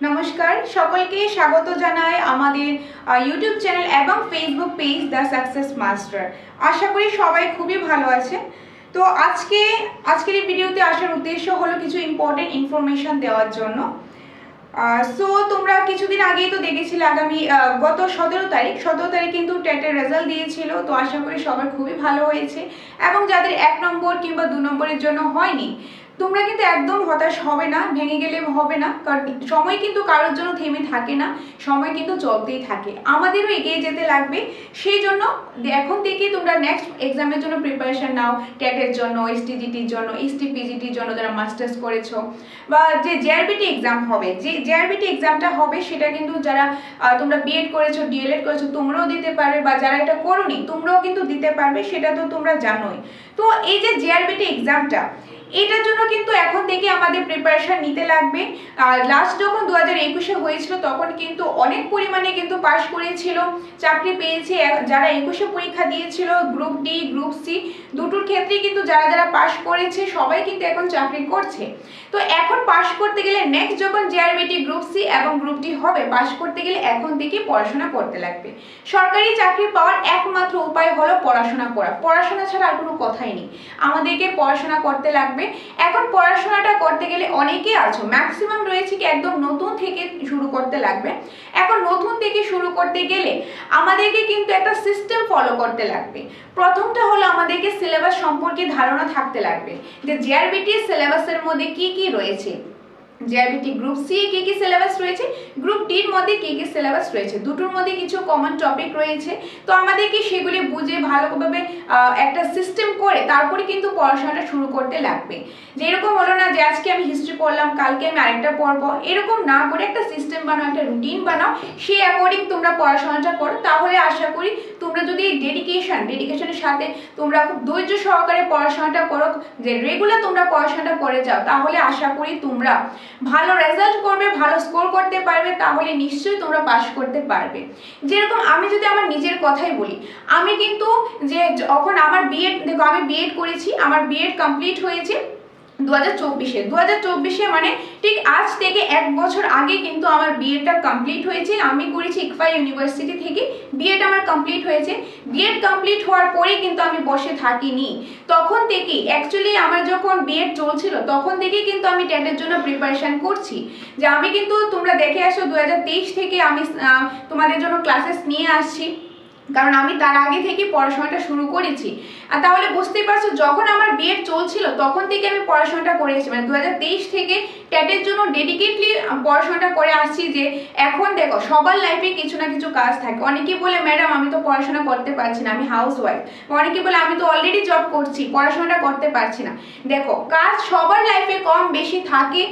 নমস্কার সকলকে স্বাগত জানাই আমাদের ইউটিউব চ্যানেল এবং Facebook page the success master. আশা করি সবাই খুবই ভালো আছেন। তো আজকের এই ভিডিওতে আসার উদ্দেশ্য হলো কিছু ইম্পর্টেন্ট ইনফরমেশন দেওয়ার জন্য। সো তোমরা কিছুদিন আগেই তো দেখেছিলে গত 17 তারিখ কিন্তু টেটের রেজাল্ট দিয়েছিল। তো আশা করি সবার খুবই ভালো হয়েছে এবং যাদের 1 নম্বর কিংবা 2 নম্বরের জন্য হয়নি তোমরা কিন্তু একদম হতাশ হবে না, ভেঙে গেলে হবে না, কারণ সময় কিন্তু কারোর জন্য থেমে থাকে না, সময় কিন্তু চলতেই থাকে, আমাদেরও এগিয়ে যেতে লাগবে। সেই জন্য এখন থেকে তোমরা নেক্সট এক্সামের জন্য প্রিপারেশন নাও, টেটের জন্য, এসটিজিটির জন্য, এসটিপিজিটির জন্য যারা মাস্টার্স করেছো, বা যে জেআরবিটি এক্সাম হবে, যে জেআরবিটি এক্সামটা হবে সেটা কিন্তু যারা তোমরা বিএড করেছো, ডিএলএড করেছো তোমরাও দিতে পারবে, বা যারা এটা করোনি তোমরাও কিন্তু দিতে পারবে, সেটা তো তোমরা জানোই। তো এই যে জেআরবিটি এক্সামটা, এটার জন্য কিন্তু এখন থেকে আমাদের প্রিপারেশন নিতে লাগবে। লাস্ট যখন 2021-এ হয়েছিল তখন কিন্তু অনেক পরিমাণে কিন্তু পাশ করেছিল, চাকরি পেয়েছে। যারা 21-এ পরীক্ষা দিয়েছিল গ্রুপ ডি, গ্রুপ সি দুটোর ক্ষেত্রে কিন্তু যারা পাশ করেছে সবাই কিন্তু এখন চাকরি করছে। তো এখন পাশ করতে গেলে নেক্সট যখন জেআরবিটি গ্রুপ সি এবং গ্রুপ ডি হবে, পাশ করতে গেলে এখন থেকে পড়াশোনা করতে লাগবে। সরকারি চাকরি পাওয়ার একমাত্র উপায় হলো পড়াশোনা করা, পড়াশোনা ছাড়া আর কোনো কথাই নেই, আমাদেরকে পড়াশোনা করতে লাগবে। এখন পড়াশোনাটা করতে গেলে অনেকেই আছো, ম্যাক্সিমাম রয়েছে কি একদম নতুন থেকে শুরু করতে লাগবে। এখন নতুন থেকে শুরু করতে গেলে আমাদেরকে কিন্তু একটা সিস্টেম ফলো করতে লাগবে। প্রথমটা হলো আমাদেরকে সিলেবাস সম্পর্কে ধারণা থাকতে লাগবে, যে জেআরবিটি সিলেবাসের মধ্যে কি কি রয়েছে, জেআরবিটি গ্রুপ সি এ কি কি সিলেবাস রয়েছে, গ্রুপ ডি এর মধ্যে কি কি সিলেবাস রয়েছে, দুটোর মধ্যে কিছু কমন টপিক রয়েছে। তো আমাদেরকে সেগুলি বুঝে ভালোভাবে একটা সিস্টেম করে তারপরে কিন্তু পড়াশোনাটা শুরু করতে লাগবে। যেরকম হলো না যে আজকে আমি হিস্ট্রি পড়লাম, কালকে আমি আরেকটা পড়বো, এরকম না করে একটা সিস্টেম বানাও, একটা রুটিন বানাও, সেই অ্যাকর্ডিং তোমরা পড়াশোনাটা করো। তাহলে আশা করি তোমরা যদি ডেডিকেশনের সাথে তোমরা খুব ধৈর্য সহকারে পড়াশোনাটা করো, যে রেগুলার তোমরা পড়াশোনাটা করে যাও, তাহলে আশা করি তোমরা ভালো রেজাল্ট করবে, ভালো স্কোর করতে পারবে, তাহলে নিশ্চয়ই তোমরা পাস করতে পারবে। যেরকম আমি যদি আমার নিজের কথাই বলি, আমি কিন্তু যে যখন আমার আমি বিএড করেছি, আমার বিএড কমপ্লিট হয়েছে 2024-এ মানে ঠিক আজ থেকে 1 বছর আগে কিন্তু আমার বিএডটা কমপ্লিট হয়েছে। আমি করেছি ইকফা ইউনিভার্সিটি থেকে বিএড আমার কমপ্লিট হয়েছে। বিএড কমপ্লিট হওয়ার পরে কিন্তু আমি বসে থাকিনি, তখন থেকে অ্যাকচুয়ালি আমার যখন বিএড চলছিল তখন থেকে কিন্তু আমি টেটের জন্য প্রিপারেশন করছি। যে আমি কিন্তু তোমরা দেখে আসো 2023 থেকে আমি তোমাদের জন্য ক্লাসেস নিয়ে আসছি, কারণ আমি তার আগে থেকে পড়াশোনাটা শুরু করেছি। আর তাহলে বুঝতেই পারছো যখন আমার বিএড চলছিল তখন থেকে আমি পড়াশোনাটা করেছি, মানে 2023 থেকে টেটের জন্য ডেডিকেটলি পড়াশোনাটা করে আসছি। যে এখন দেখো সবার লাইফে কিছু না কিছু কাজ থাকে, অনেকেই বলে ম্যাডাম আমি তো পড়াশোনা করতে পারছি না, আমি হাউস ওয়াইফ, অনেকে বলে আমি তো অলরেডি জব করছি, পড়াশোনাটা করতে পারছি না। দেখো কাজ সবার লাইফে কম বেশি থাকে,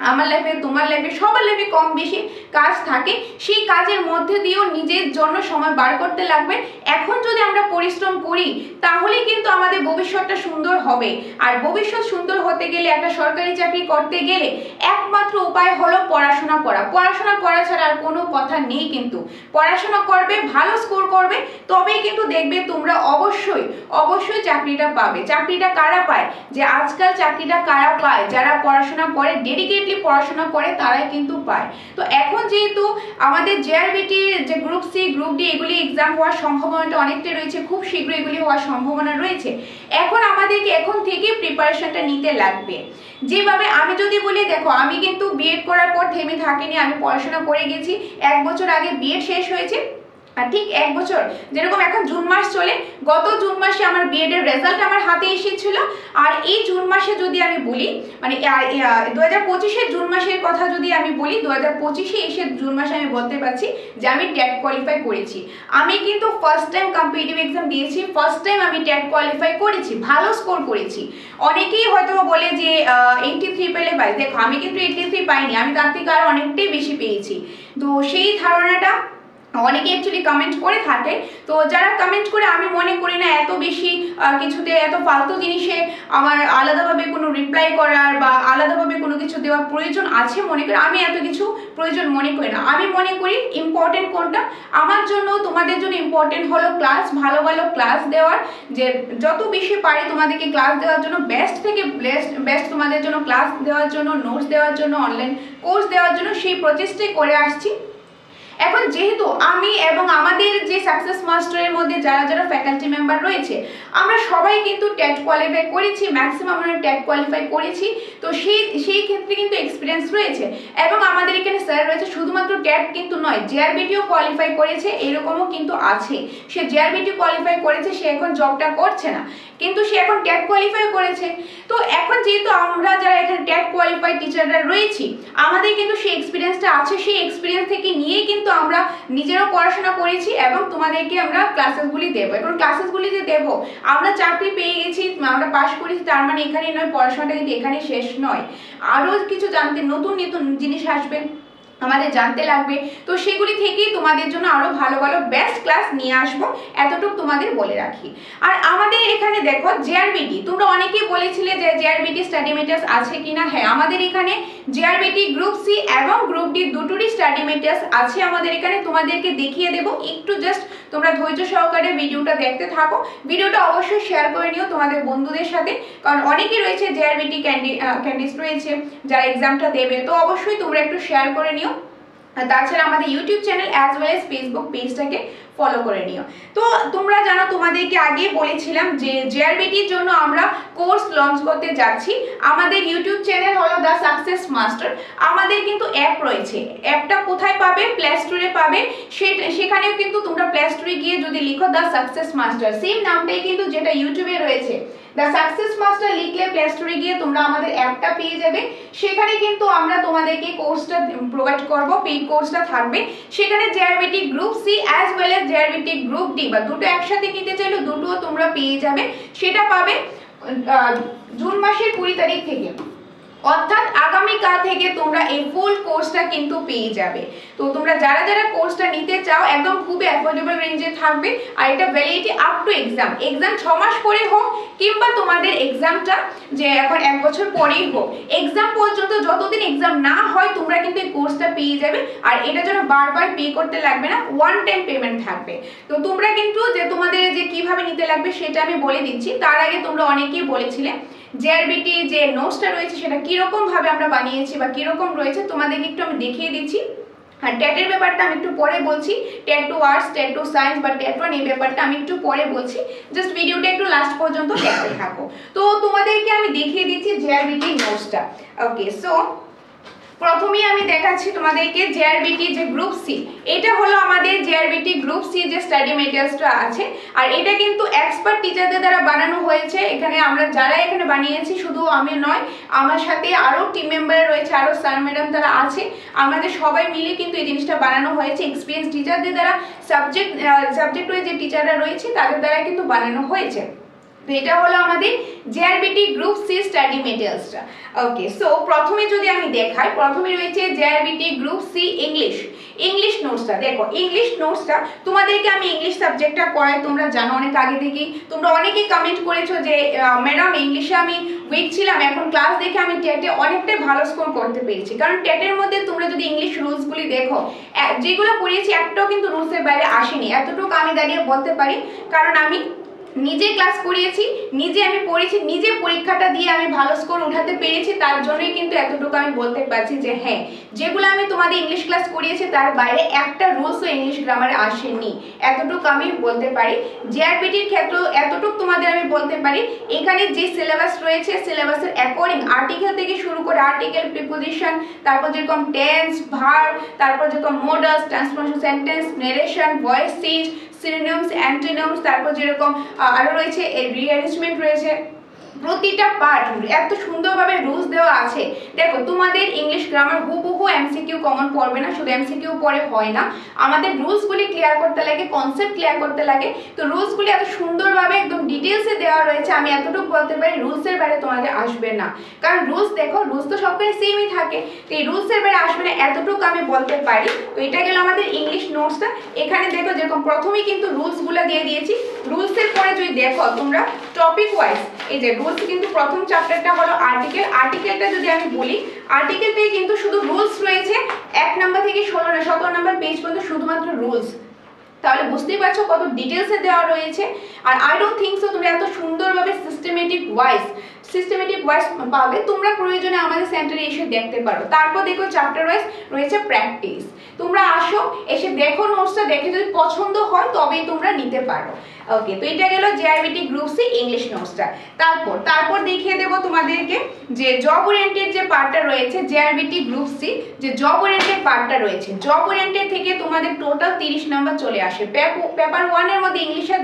আমার লাইফে, তোমার লাইফে, সবার লাইফে কম বেশি কাজ থাকে। সেই কাজের মধ্যে দিয়েও নিজের জন্য সময় বার করতে লাগবে। এখন যদি আমরা পরিশ্রম করি তাহলে কিন্তু আমাদের ভবিষ্যৎটা সুন্দর হবে। আর ভবিষ্যৎ সুন্দর হতে গেলে, একটা সরকারি চাকরি করতে গেলে একমাত্র উপায় হলো পড়াশোনা করা। পড়াশোনা করা ছাড়া আর কোনো কথা নেই। কিন্তু পড়াশোনা করবে, ভালো স্কোর করবে, তবেই কিন্তু দেখবে তোমরা অবশ্যই চাকরিটা পাবে। চাকরিটা কারা পায়, যে আজকাল চাকরিটা কারা পায়, যারা পড়াশোনা করে, ডেডিকেটলি পড়াশোনা করে, তারাই কিন্তু পায়। তো এখন যেহেতু আমাদের জেআরবিটি যে গ্রুপ সি, গ্রুপ ডি এগুলি এক্সাম হওয়ার সম্ভাবনাটা অনেকটাই রয়েছে, খুব শীঘ্র এগুলি হওয়ার সম্ভাবনা রয়েছে। এখন আমাদেরকে এখন থেকে প্রিপারেশনটা নিতে লাগবে। যেভাবে আমি যদি বলি, দেখো আমি কিন্তু বিএড করার পর থেমে থাকিনি, আমি পড়াশোনা করে গেছি। 1 বছর আগে বিএড শেষ হয়েছে, আর ঠিক 1 বছর, যেরকম এখন জুন মাস চলে, গত জুন মাসে আমার বিএড এর রেজাল্ট আমার হাতে এসেছিল। আর এই জুন মাসে যদি আমি বলি, মানে 2025-এর জুন মাসের কথা যদি আমি বলি, 2025-এ এসে জুন মাসে আমি বলতে পারছি যে আমি টেট কোয়ালিফাই করেছি। আমি কিন্তু ফার্স্ট টাইম কম্পিটিটিভ এক্সাম দিয়েছি, ফার্স্ট টাইম আমি টেট কোয়ালিফাই করেছি, ভালো স্কোর করেছি। অনেকেই হয়তো বলে যে 83 পেলে পাই, দেখো আমি কিন্তু 83 পাইনি, আমি তার থেকে আরো অনেকটাই বেশি পেয়েছি। তো সেই ধারণাটা অনেকে অ্যাকচুয়ালি কমেন্ট করে থাকে। তো যারা কমেন্ট করে, আমি মনে করি না এত বেশি কিছুতে, এত ফালতু জিনিসে আমার আলাদাভাবে কোনো রিপ্লাই করার বা আলাদাভাবে কোনো কিছু দেওয়ার প্রয়োজন আছে মনে করি। আমি এত কিছু প্রয়োজন মনে করি না। আমি মনে করি ইম্পর্টেন্ট কোনটা আমার জন্য, তোমাদের জন্য ইম্পর্টেন্ট হলো ক্লাস, ভালো ভালো ক্লাস দেওয়ার, যে যত বেশি পারি তোমাদেরকে ক্লাস দেওয়ার জন্য, বেস্ট থেকে বেস্ট তোমাদের জন্য ক্লাস দেওয়ার জন্য, নোটস দেওয়ার জন্য, অনলাইন কোর্স দেওয়ার জন্য সেই প্রচেষ্টাই করে আসছি। এখন যেহেতু আমি এবং আমাদের যে সাকসেস মাস্টারের মধ্যে যারা যারা ফ্যাকাল্টি মেম্বার রয়েছে, আমরা সবাই কিন্তু টেট কোয়ালিফাই করেছি, ম্যাক্সিমাম আমরা টেট কোয়ালিফাই করেছি। তো সেই ক্ষেত্রে কিন্তু এক্সপিরিয়েন্স রয়েছে। এবং আমাদের এখানে স্যার রয়েছে শুধুমাত্র টেট কিন্তু নয়, জেআরবিটিও কোয়ালিফাই করেছে, এরকমও কিন্তু আছে। সে জেআরবিটি কোয়ালিফাই করেছে, সে এখন জবটা করছে না, কিন্তু সে এখন টেট কোয়ালিফাই করেছে। তো এখন যেহেতু আমরা যারা এখানে টেট কোয়ালিফাই টিচাররা রয়েছি, আমাদের কিন্তু সেই এক্সপিরিয়েন্সটা আছে। সেই এক্সপিরিয়েন্স থেকে নিয়েই কিন্তু আমরা নিজেরাও পড়াশোনা করেছি এবং তোমাদেরকে আমরা ক্লাসেসগুলি দেবো। এবং ক্লাসেসগুলি যে দেবো, আমরা চাকরি পেয়ে গেছি, আমরা পাশ করেছি, তার মানে এখানে নয়, পড়াশোনাটা কিন্তু এখানে শেষ নয়। আরও কিছু জানতে, নতুন নতুন জিনিস আসবে, আমাদের জানতে লাগবে। তো সেগুলি থেকেই তোমাদের জন্য আরো ভালো ভালো বেস্ট ক্লাস নিয়ে আসবো, এতটুকু তোমাদের বলে রাখি। আর আমাদের এখানে দেখো জেআরবিটি, তোমরা অনেকেই বলেছিলে যে জেআরবিটি স্টাডি মেটেরিয়ালস আছে কিনা। হ্যাঁ, আমাদের এখানে জেআরবিটি গ্রুপ সি এবং গ্রুপ ডি দুটোরই স্টাডি মেটেরিয়ালস আছে আমাদের এখানে। তোমাদেরকে দেখিয়ে দেবো, একটু জাস্ট তোমরা ধৈর্য সহকারে ভিডিওটা দেখতে থাকো। ভিডিওটা অবশ্যই শেয়ার করে নিও তোমাদের বন্ধুদের সাথে, কারণ অনেকেই রয়েছে জেআরবিটি ক্যান্ডিডেট রয়েছে যারা এক্সামটা দেবে। তো অবশ্যই তোমরা একটু শেয়ার করে নিও। তাছাড়া আমাদের YouTube channel as well age Facebook পেজটাকে ফলো করে নিও। তো তোমরা জানো, তোমাদেরকে আগে বলেছিলাম যে জেআরবিটির জন্য আমরা কোর্স লঞ্চ করতে যাচ্ছি। আমাদের ইউটিউব চ্যানেল হলো দ্য সাকসেস মাস্টার। আমাদের কিন্তু অ্যাপ রয়েছে, অ্যাপটা কোথায় পাবে? প্লে স্টোরে পাবে। সেখানেও কিন্তু তোমরা প্লে স্টোরে গিয়ে যদি লিখো দ্য সাকসেস মাস্টার, সেম নামটাই কিন্তু যেটা ইউটিউবে রয়েছে, দ্য সাকসেস মাস্টার লিখলে প্লে স্টোরে গিয়ে তোমরা আমাদের অ্যাপটা পেয়ে যাবে। সেখানে কিন্তু আমরা তোমাদেরকে কোর্সটা প্রোভাইড করব, পেইড কোর্সটা থাকবে। সেখানে JRBT group C as well as JRBT group D বা দুটো একসাথে নিতে চাইলে দুটোও তোমরা পেয়ে যাবে। সেটা পাবে জুন মাসের 20 তারিখ থেকে, অর্থাৎ আগামীকাল থেকে তোমরা এই ফুল কোর্সটা কিন্তু পেয়ে যাবে। তো তোমরা যারা যারা কোর্সটা নিতে চাও, একদম খুবই অ্যাফোর্ডেবল রেঞ্জে থাকবে। আর এটা ভ্যালিডিটি আপ টু এক্সাম 6 মাস পরে হোক, কিংবা তোমাদের এক্সামটা যে এখন 1 বছর পরেই হোক, এক্সাম পর্যন্ত যতদিন এক্সাম না হয় তোমরা কিন্তু এই কোর্সটা পেয়ে যাবে। আর এটা যেন বারবার পে করতে লাগবে না, ওয়ান টাইম পেমেন্ট থাকবে। তো তোমরা কিন্তু যে তোমাদের যে কিভাবে নিতে লাগবে সেটা আমি বলে দিচ্ছি। তার আগে তোমরা অনেকেই বলেছিলে জেআরবিটি যে নোটসটা রয়েছে সেটা কিরকম ভাবে আমরা বানিয়েছি বা কিরকম রয়েছে, তোমাদেরকে একটু আমি দেখিয়ে দিচ্ছি। আর টেটের ব্যাপারটা আমি একটু পরে বলছি, TET two arts, TET two science বা টেট 1 এই ব্যাপারটা আমি একটু পরে বলছি। জাস্ট ভিডিওটা একটু লাস্ট পর্যন্ত দেখতে থাকো। তো তোমাদেরকে আমি দেখিয়ে দিচ্ছি জেআরবিটি নোটসটা। ওকে, সো প্রথমেই আমি দেখাচ্ছি তোমাদেরকে জেআরবিটি যে গ্রুপ সি, এটা হলো আমাদের জেআরবিটি গ্রুপ সি যে স্টাডি মেটেরিয়ালসটা আছে। আর এটা কিন্তু এক্সপার্ট টিচারদের দ্বারা বানানো হয়েছে। এখানে আমরা যারা এখানে বানিয়েছি, শুধু আমি নয়, আমার সাথে আরও টিম মেম্বার রয়েছে, আরও স্যার ম্যাডাম তারা আছে। আমাদের সবাই মিলে কিন্তু এই জিনিসটা বানানো হয়েছে। এক্সপিরিয়েন্স টিচারদের দ্বারা, সাবজেক্ট ওয়াইজ যে টিচাররা রয়েছে তাদের দ্বারা কিন্তু বানানো হয়েছে। তো এটা হলো আমাদের জেআরবিটি গ্রুপ সি স্টাডি মেটেরিয়ালসটা। ওকে, সো প্রথমে যদি আমি দেখাই, প্রথমে রয়েছে জেআরবিটি গ্রুপ সি ইংলিশ নোটসটা। দেখো, ইংলিশ নোটসটা তোমাদেরকে আমি ইংলিশ সাবজেক্টটা করাই, তোমরা জানো অনেক আগে থেকেই। তোমরা অনেকেই কমেন্ট করেছো যে ম্যাডাম ইংলিশে আমি উইক ছিলাম, এখন ক্লাস দেখে আমি টেটে অনেকটাই ভালো স্কোর করতে পেরেছি। কারণ টেটের মধ্যে তোমরা যদি ইংলিশ রুলসগুলি দেখো, যেগুলো পড়িয়েছি একটাও কিন্তু রুলসের বাইরে আসেনি, এতটুকু আমি দাঁড়িয়ে বলতে পারি। কারণ আমি নিজে ক্লাস করিয়েছি, নিজে আমি পড়েছি, নিজে পরীক্ষাটা দিয়ে আমি ভালো স্কোর উঠাতে পেরেছি। তার জন্যই কিন্তু এতটুকু আমি বলতে পারছি যে হ্যাঁ, যেগুলো আমি তোমাদের ইংলিশ ক্লাস করিয়েছি তার বাইরে একটা রুলসও ইংলিশ গ্রামারে আসেনি, এতটুকু আমি বলতে পারি। জেআরবিটির ক্ষেত্রেও এতটুকু তোমাদের আমি বলতে পারি, এখানে যে সিলেবাস রয়েছে, সিলেবাসের অ্যাকর্ডিং আর্টিকেল থেকে শুরু করে আর্টিকেল, প্রিপোজিশন, তারপর যেরকম টেন্স, ভার্ব, তারপর যেরকম modus, transformation sentence, narration, voice change, synonyms, antonyms, তারপর যেরকম আরো রয়েছে রিঅ্যারেঞ্জমেন্ট রয়েছে, প্রতিটা পার্ট এত সুন্দরভাবে রুলস দেওয়া আছে। দেখো তোমাদের ইংলিশ গ্রামার হুবহু এমসিকিউ কমন পড়বে না, শুধু এমসিকিউ পড়ে হয় না, আমাদের রুলসগুলি ক্লিয়ার করতে লাগে, কনসেপ্ট ক্লিয়ার করতে লাগে। তো রুলসগুলি এত সুন্দরভাবে একদম ডিটেলসে দেওয়া রয়েছে, আমি এতটুকু বলতে পারি রুলসের বাইরে তোমাদের আসবে না, কারণ রুলস দেখো রুলস তো সবসময় সেমই থাকে, তো এই রুলসের বাইরে আসবে না এতটুকু আমি বলতে পারি। তো এটা গেল আমাদের ইংলিশ নোটসটা। এখানে দেখো যেরকম প্রথমেই কিন্তু রুলসগুলো দিয়ে দিয়েছি, রুলসের পরে যদি দেখো তোমরা টপিক ওয়াইজ, এই যে রুলস কিন্তু প্রথম চ্যাপ্টারটা হলো আর্টিকেল, আর্টিকেলটা যদি আমি বলি আর্টিকেলটাই কিন্তু শুধু রুলস রয়েছে 1 নাম্বার থেকে 17 নাম্বার পেজ পর্যন্ত শুধুমাত্র রুলস। তাহলে বুঝতেই পারছো কত ডিটেলসে দেওয়া রয়েছে। আর আই ডোন্ট থিঙ্ক সো তোমরা এত সুন্দরভাবে সিস্টেমেটিক ওয়াইজ পাবে, তোমরা প্রয়োজনে আমাদের সেন্টারে এসে দেখতে পারো। তারপর দেখো চ্যাপ্টার ওয়াইজ রয়েছে প্র্যাকটিস, তোমরা আসো এসে দেখো নোটসটা, দেখে যদি পছন্দ হয় তবেই তোমরা নিতে পারো। ওকে, তো এটা গেল জেআরবিটি গ্রুপ সি ইংলিশ নোটসটা। তারপর দেখিয়ে দেবো তোমাদেরকে যে জব ওরিয়েন্টেড যে পার্টটা রয়েছে, জেআরবিটি গ্রুপ সি যে জব ওরিয়েন্টেড পার্টটা রয়েছে, জব ওরিয়েন্টেড থেকে তোমাদের টোটাল 30 নাম্বার চলে আসে। পেপার 1 এর মধ্যে ইংলিশ আর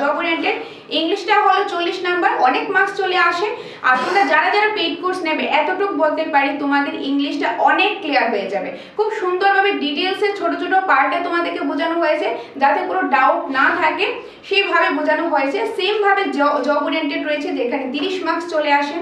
জব ওরিয়েন্টেড, ইংলিশটা হলো 40 নাম্বার, অনেক মার্কস চলে আসে। আর তোমরা যারা পেইড কোর্স নেবে এতটুকু বলতে পারি তোমাদের ইংলিশটা অনেক ক্লিয়ার হয়ে যাবে। খুব সুন্দরভাবে ডিটেলসে ছোট ছোট পার্টে তোমাদেরকে বোঝানো হয়েছে, যাতে কোনো ডাউট না থাকে সেইভাবে বোঝানো হয়েছে। সেম ভাবে জব ওরিয়েন্টেড রয়েছে, যেখানে 30 মার্কস চলে আসে।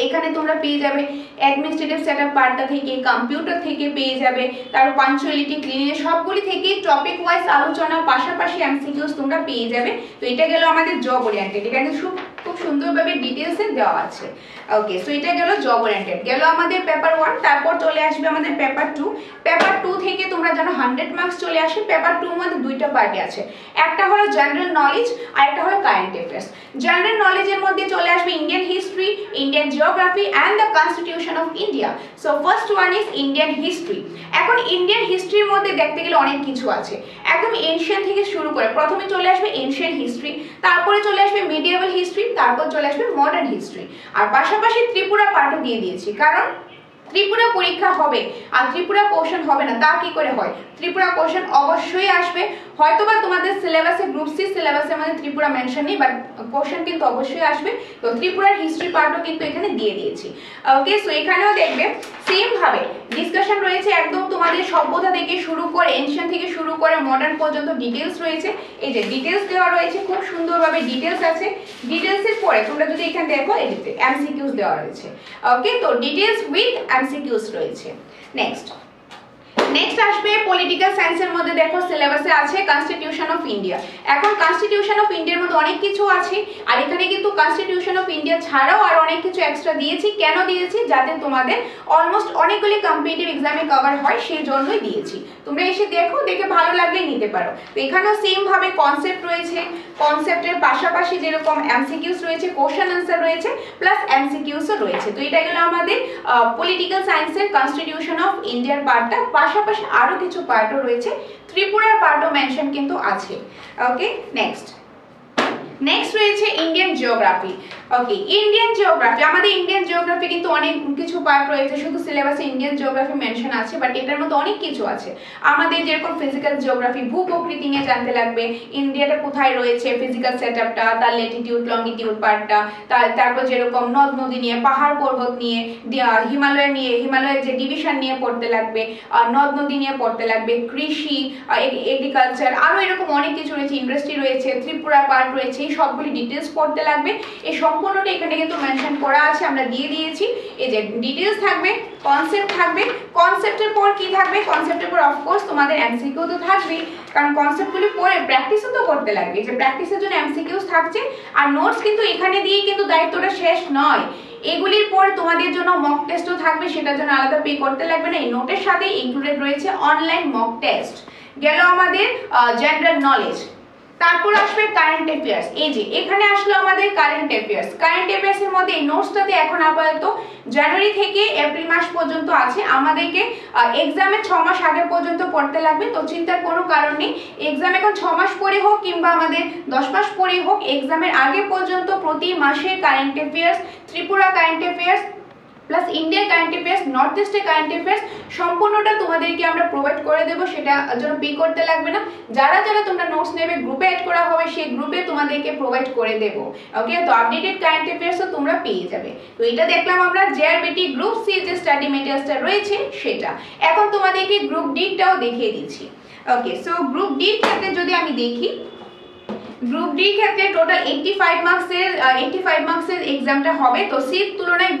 এখানে তোমরা পেয়ে যাবে অ্যাডমিনিস্ট্রেটিভ সেটআপ পার্টটা থেকে, কম্পিউটার থেকে পেয়ে যাবে, তারপর পাঞ্চুয়ালিটি, ক্লিনিং, সবগুলি থেকে টপিক ওয়াইজ আলোচনা, পাশাপাশি এমসিকিউস তোমরা পেয়ে যাবে। তো এটা গেল আমাদের জব ওরিয়েন্টেড, এখানে খুব সুন্দরভাবে ডিটেলসে দেওয়া আছে। ওকে, সো এটা গেল জব ওরিয়েন্টেড, গেল আমাদের পেপার 1। তারপর চলে আসবে আমাদের পেপার 2। পেপার 2 থেকে তোমরা জানো 100 মার্কস চলে আসে। পেপার 2 এর মধ্যে দুইটা পার্টি আছে, একটা হলো জেনারেল নলেজ আর একটা হলো কারেন্ট অ্যাফেয়ার্স। জেনারেল নলেজের মধ্যে চলে আসবে Indian history, Indian geography and the constitution of India. So first one is Indian history. এখন ইন্ডিয়ান হিস্ট্রির মধ্যে দেখতে গেলে অনেক কিছু আছে, একদম এনশিয়েন্ট থেকে শুরু করে প্রথমে চলে আসবে এনশিয়েন্ট হিস্ট্রি, তারপরে চলে আসবে মিডিয়েভাল হিস্ট্রি, তারপর চলে আসবে মডার্ন হিস্ট্রি। আর পাশাপাশি ত্রিপুরা পার্টও দিয়ে দিয়েছি, কারণ ত্রিপুরা পরীক্ষা হবে আর ত্রিপুরা কোশ্চেন হবে না তা কি করে হয়? ত্রিপুরা কোশ্চেন অবশ্যই আসবে, হয়তোবা তোমাদের সিলেবাসে গ্রুপ সি সিলেবাসের মধ্যে ত্রিপুরা মেনশন নেই, বাট কোশ্চেন কিন্তু অবশ্যই আসবে। তো ত্রিপুরার হিস্ট্রি পার্টও কিন্তু এখানে দিয়ে দিয়েছি। ওকে, সো এখানেও দেখবে সেম ভাবে ডিসকাশন রয়েছে, একদম তোমাদের সভ্যতা থেকে শুরু করে এনশিয়েন্ট থেকে শুরু করে মডার্ন পর্যন্ত ডিটেলস রয়েছে। এই যে ডিটেলস দেওয়া রয়েছে, খুব সুন্দরভাবে ডিটেলস আছে। ডিটেলসের পরে তোমরা যদি এখানে দেখো এদিকে এমসিকিউস দেওয়া রয়েছে। ওকে, তো ডিটেলস উইথ এমসিকিউস রয়েছে। নেক্সট আসবে পলিটিক্যাল সায়েন্সের মধ্যে, দেখো সিলেবাসে আছে কনস্টিটিউশন অফ ইন্ডিয়া। এখন কনস্টিটিউশন অফ ইন্ডিয়ার মধ্যে অনেক কিছু আছে, আর এখানে কিন্তু কনস্টিটিউশন অফ ইন্ডিয়া ছাড়াও আর অনেক কিছু এক্সট্রা দিয়েছি। কেন দিয়েছি? যাতে তোমাদের অলমোস্ট অনেকগুলি কম্পিটিটিভ এক্সামে কভার হয়, সেই জন্যই দিয়েছি। তোমরা এসে দেখো, দেখে ভালো লাগলে নিতে পারো। তো এখানেও সেম ভাবে কনসেপ্ট রয়েছে, কনসেপ্টের পাশাপাশি যেরকম এমসিকিউস রয়েছে, কোশ্চেন আনসার রয়েছে, প্লাস এমসিকিউসও রয়েছে। তো এটা গেল আমাদের পলিটিক্যাল সায়েন্সের কনস্টিটিউশন অফ ইন্ডিয়ার পার্টটা। পাশাপাশি আরো কিছু পার্টও রয়েছে, ত্রিপুরার পার্টও মেনশন কিন্তু আছে। ওকে, নেক্সট রয়েছে ইন্ডিয়ান জিওগ্রাফি। ওকে, ইন্ডিয়ান জিওগ্রাফি, আমাদের ইন্ডিয়ান জিওগ্রাফি কিন্তু অনেক কিছু পার্ট রয়েছে, শুধু সিলেবাসে ইন্ডিয়ান জিওগ্রাফি মেনশন আছে, বাট এটার মধ্যে অনেক কিছু আছে। আমাদের যেরকম ফিজিক্যাল জিওগ্রাফি, ভূপ্রকৃতি নিয়ে জানতে লাগবে, ইন্ডিয়াটা কোথায় রয়েছে, ফিজিক্যাল সেটআপটা, তার ল্যাটিটিউড লঙ্গিটিউড পার্টটা, তারপর যেরকম নদ নদী নিয়ে, পাহাড় পর্বত নিয়ে, হিমালয়ের যে ডিভিশন নিয়ে পড়তে লাগবে, নদ নদী নিয়ে পড়তে লাগবে, কৃষি, এগ্রিকালচার, আরো এরকম অনেক কিছু রয়েছে, ইন্ডাস্ট্রি রয়েছে, ত্রিপুরা পার্ট রয়েছে, এই সবগুলি ডিটেলস পড়তে লাগবে। এই সম্পূর্ণটা এখানে কিন্তু মেনশন করা আছে, আমরা দিয়ে দিয়েছি। এই যে ডিটেলস থাকবে, কনসেপ্ট থাকবে, কনসেপ্টের পর কি থাকবে? কনসেপ্টের পর অফকোর্স তোমাদের এমসিকিউ তো থাকবেই, কারণ কনসেপ্টগুলি পড়ে প্র্যাকটিসও তো করতে লাগবে। যে প্র্যাকটিসের জন্য এমসিকিউস থাকছে, আর নোটস কিন্তু এখানে দিয়ে কিন্তু দায়িত্বটা শেষ নয়। এগুলির পর তোমাদের জন্য মক টেস্টও থাকবে, সেটার জন্য আলাদা পে করতে লাগবে না। এই নোটের সাথে ইনক্লুডেড রয়েছে অনলাইন মক টেস্ট। গেল আমাদের জেনারেল নলেজ। তারপর আসবে কারেন্ট অ্যাফেয়ার্স। এই যে এখানে আসলো আমাদের কারেন্ট অ্যাফেয়ার্স। কারেন্ট অ্যাফেয়ার্স এর মধ্যে এই নোটসটাতে এখন আপাতত জানুয়ারি থেকে এপ্রিল মাস পর্যন্ত আছে, আমাদেরকে এক্সামের 6 মাস আগে পর্যন্ত পড়তে লাগবে। তো চিন্তার কোনো কারণ নেই, এক্সাম এখন 6 মাস পরে হোক কিংবা আমাদের 10 মাস পরে হোক, এক্সামের আগে পর্যন্ত প্রতি মাসে current affairs, Tripura current affairs, plus ইন্ডিয়ার কারেন্ট অ্যাফেয়ার্স, নর্থ ইস্টের কারেন্ট অ্যাফেয়ার্স সম্পূর্ণটা তোমাদেরকে আমরা প্রোভাইড করে দেবো, সেটা জন্য পে করতে লাগবে না। যারা যারা তোমরা নোটস নেবে গ্রুপে অ্যাড করা হবে, সেই গ্রুপে তোমাদেরকে প্রোভাইড করে দেবো। ওকে, তো আপডেটেড কারেন্ট অ্যাফেয়ার্সও তোমরা পেয়ে যাবে। তো এটা দেখলাম আমরা জেআরবিটি গ্রুপ সি যে স্টাডি মেটেরিয়ালসটা রয়েছে সেটা। এখন তোমাদেরকে গ্রুপ ডিটাও দেখিয়ে দিচ্ছি। ওকে, সো গ্রুপ ডির ক্ষেত্রে যদি আমি দেখি, গ্রুপ ডি ক্ষেত্রে টোটাল 85 মার্কসের এক্সামটা হবে। তো সির তুলনায়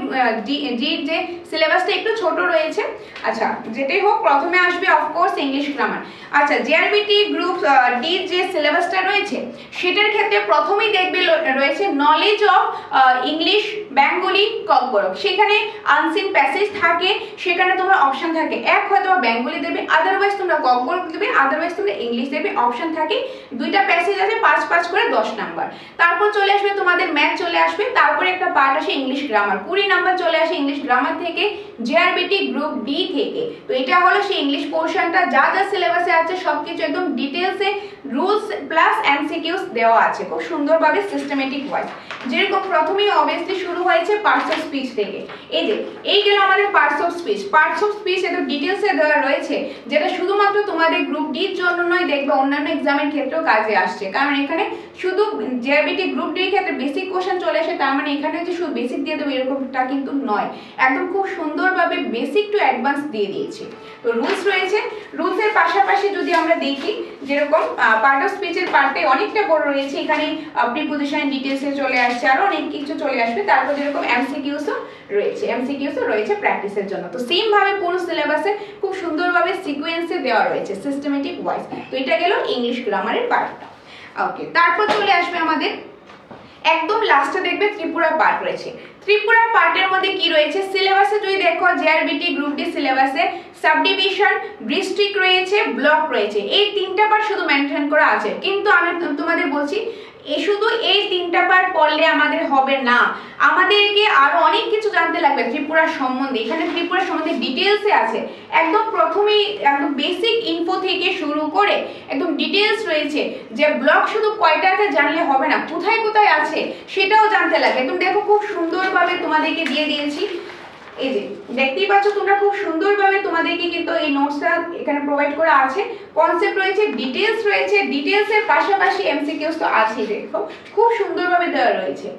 ডির যে সিলেবাসটা একটু ছোট রয়েছে। আচ্ছা, যেটাই হোক প্রথমে আসবে অফকোর্স ইংলিশ গ্রামার। আচ্ছা, জেআরবিটি গ্রুপ ডির যে সিলেবাসটা রয়েছে সেটার ক্ষেত্রে প্রথমেই দেখবে রয়েছে knowledge of English, Bengali, Kokborok. সেখানে আনসিন প্যাসেজ থাকে, সেখানে তোমার অপশন থাকে, এক হয়তো বেঙ্গলি দেবে, আদারওয়াইজ তোমরা ককবরক দেবে, আদারওয়াইজ তোমরা ইংলিশ দেবে, অপশন থাকে। দুইটা প্যাসেজ আছে 5 করে 10 নাম্বার। তারপর চলে আসবে তোমাদের ম্যাথ চলে আসবে, তারপরে একটা পার্ট আসে ইংলিশ গ্রামার, 20 নাম্বার চলে আসে ইংলিশ গ্রামার থেকে, জেআরবিটি গ্রুপ ডি থেকে। তো এটা হলো সেই ইংলিশ পোর্শনটা, যা যা সিলেবাসে আছে সবকিছু একদম ডিটেলসে রুলস প্লাস এমসিকিউস দেওয়া আছে খুব সুন্দরভাবে সিস্টেমেটিক ওয়াইজ। যেরকম প্রথমেই অবভিয়াসলি শুরু হয়েছে পার্টস অফ স্পিচ থেকে। এই যে এই গেল আমাদের পার্টস অফ স্পিচ এত ডিটেলসে দেওয়া রয়েছে, যেটা শুধুমাত্র তোমাদের গ্রুপ ডির জন্য নয়, দেখবে অন্যান্য এক্সামের ক্ষেত্রেও কাজে আসছে। কারণ এখানে শুধু জেআরবিটি গ্রুপ ডির ক্ষেত্রে বেসিক কোশ্চেন চলে আসে, তার মানে এখানে যে শুধু বেসিক দিয়ে দেবো এরকমটা কিন্তু নয়, একদম খুব সুন্দরভাবে বেসিক টু অ্যাডভান্স দিয়ে দিয়েছি। তো রুলস রয়েছে, রুলসের পাশাপাশি যদি আমরা দেখি, যেরকম পার্ট অফ স্পিচের পার্টে অনেকটা বড় রয়েছে, এখানে প্রিপোজিশন ডিটেলসে চলে আসছে, আরো অনেক কিছু চলে আসবে। তারপর যেরকম এমসিকিউসও রয়েছে প্র্যাকটিসের জন্য। তো সেম ভাবে পুরো সিলেবাসে খুব সুন্দরভাবে সিকোয়েন্সে দেওয়া রয়েছে সিস্টেমেটিক ওয়াইজ। তো এটা গেল ইংলিশ গ্রামারের পার্টটা। ওকে, তারপর চলে আসবে আমাদের একদম লাস্টে দেখবে ত্রিপুরা পার্ট রয়েছে। ত্রিপুরা পার্টের মধ্যে কি রয়েছে, সিলেবাসে যদি দেখো জেআরবিটি গ্রুপ ডি সিলেবাসে সাবডিভিশন, ডিস্ট্রিক্ট রয়েছে, ব্লক রয়েছে, এই তিনটা পার্ট শুধু মেনশন করা আছে। কিন্তু আমি তোমাদের বলছি শুধু এই তিনটা পার্ট পড়লে আমাদের হবে না, আমাদেরকে আরো অনেক কিছু জানতে লাগবে ত্রিপুরা সম্বন্ধে। এখানে ত্রিপুরা সম্বন্ধে ডিটেলসে আছে, একদম প্রথমেই একদম বেসিক ইনফো থেকে শুরু করে একদম ডিটেলস রয়েছে, যে ব্লক শুধু কয়টা আছে জানলে হবে না, কোথায় কোথায় আছে সেটাও জানতে লাগে। একদম দেখো খুব সুন্দরভাবে তোমাদেরকে দিয়ে দিয়েছি। এই যে দেখতেই পাচ্ছ তোমরা, খুব সুন্দরভাবে তোমাদেরকে কিন্তু এই নোটসটা এখানে প্রোভাইড করা আছে। কনসেপ্ট রয়েছে, ডিটেলস রয়েছে, ডিটেলসের পাশাপাশি এমসিকিউস তো আছেই, দেখো খুব সুন্দরভাবে দেওয়া রয়েছে।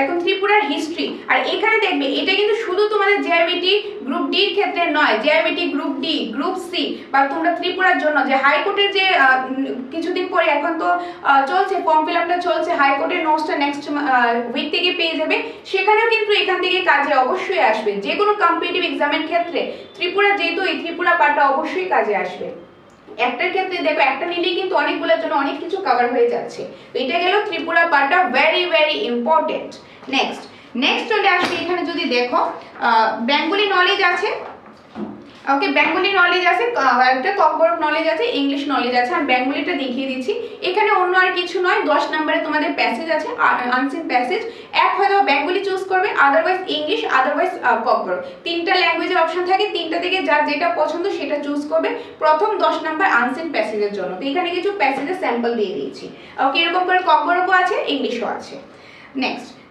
এখন ত্রিপুরার হিস্ট্রি, আর এখানে দেখবে এটা কিন্তু শুধু তোমাদের জেআরবিটি গ্রুপ ডির ক্ষেত্রে নয়, JRBT group D, group C বা তোমরা ত্রিপুরার জন্য যে হাইকোর্টের যে কিছুদিন পরে এখন তো চলছে ফর্ম ফিল আপটা চলছে, হাইকোর্টের নোটসটা নেক্সট উইক থেকে পেয়ে যাবে, সেখানেও কিন্তু এখান থেকে কাজে অবশ্যই আসবে। যে কোনো কম্পিটিটিভ এক্সামের ক্ষেত্রে ত্রিপুরা, যেহেতু এই ত্রিপুরা পার্টটা অবশ্যই কাজে আসবে। একটার ক্ষেত্রে দেখো একটা নিলেই কিন্তু অনেকগুলোর জন্য অনেক কিছু কভার হয়ে যাচ্ছে। তো এটা গেল ত্রিপুরা পার্টটা, ভেরি ভেরি ইম্পর্টেন্ট। নেক্সট চলে আসবে, এখানে যদি দেখো বেঙ্গলি নলেজ আছে, ওকে বেঙ্গলি নলেজ আছে, একটা ককবরক নলেজ আছে, ইংলিশ নলেজ আছে। আর বেঙ্গলিটা দেখিয়ে দিচ্ছি, এখানে অন্য আর কিছু নয়, 10 নম্বরে তোমাদের প্যাসেজ আছে, আনসিন প্যাসেজ, এক হয়তো বেঙ্গলি চুজ করবে, আদারওয়াইজ ইংলিশ, আদারওয়াইজ ককবরক। তিনটা ল্যাঙ্গুয়েজের অপশন থাকে, তিনটা থেকে যার যেটা পছন্দ সেটা চুজ করবে প্রথম 10 নাম্বার আনসিন প্যাসেজের জন্য। তো এখানে কিছু প্যাসেজের স্যাম্পল দিয়ে দিয়েছি। ওকে, এরকম করে ককবরকও আছে, ইংলিশও আছে।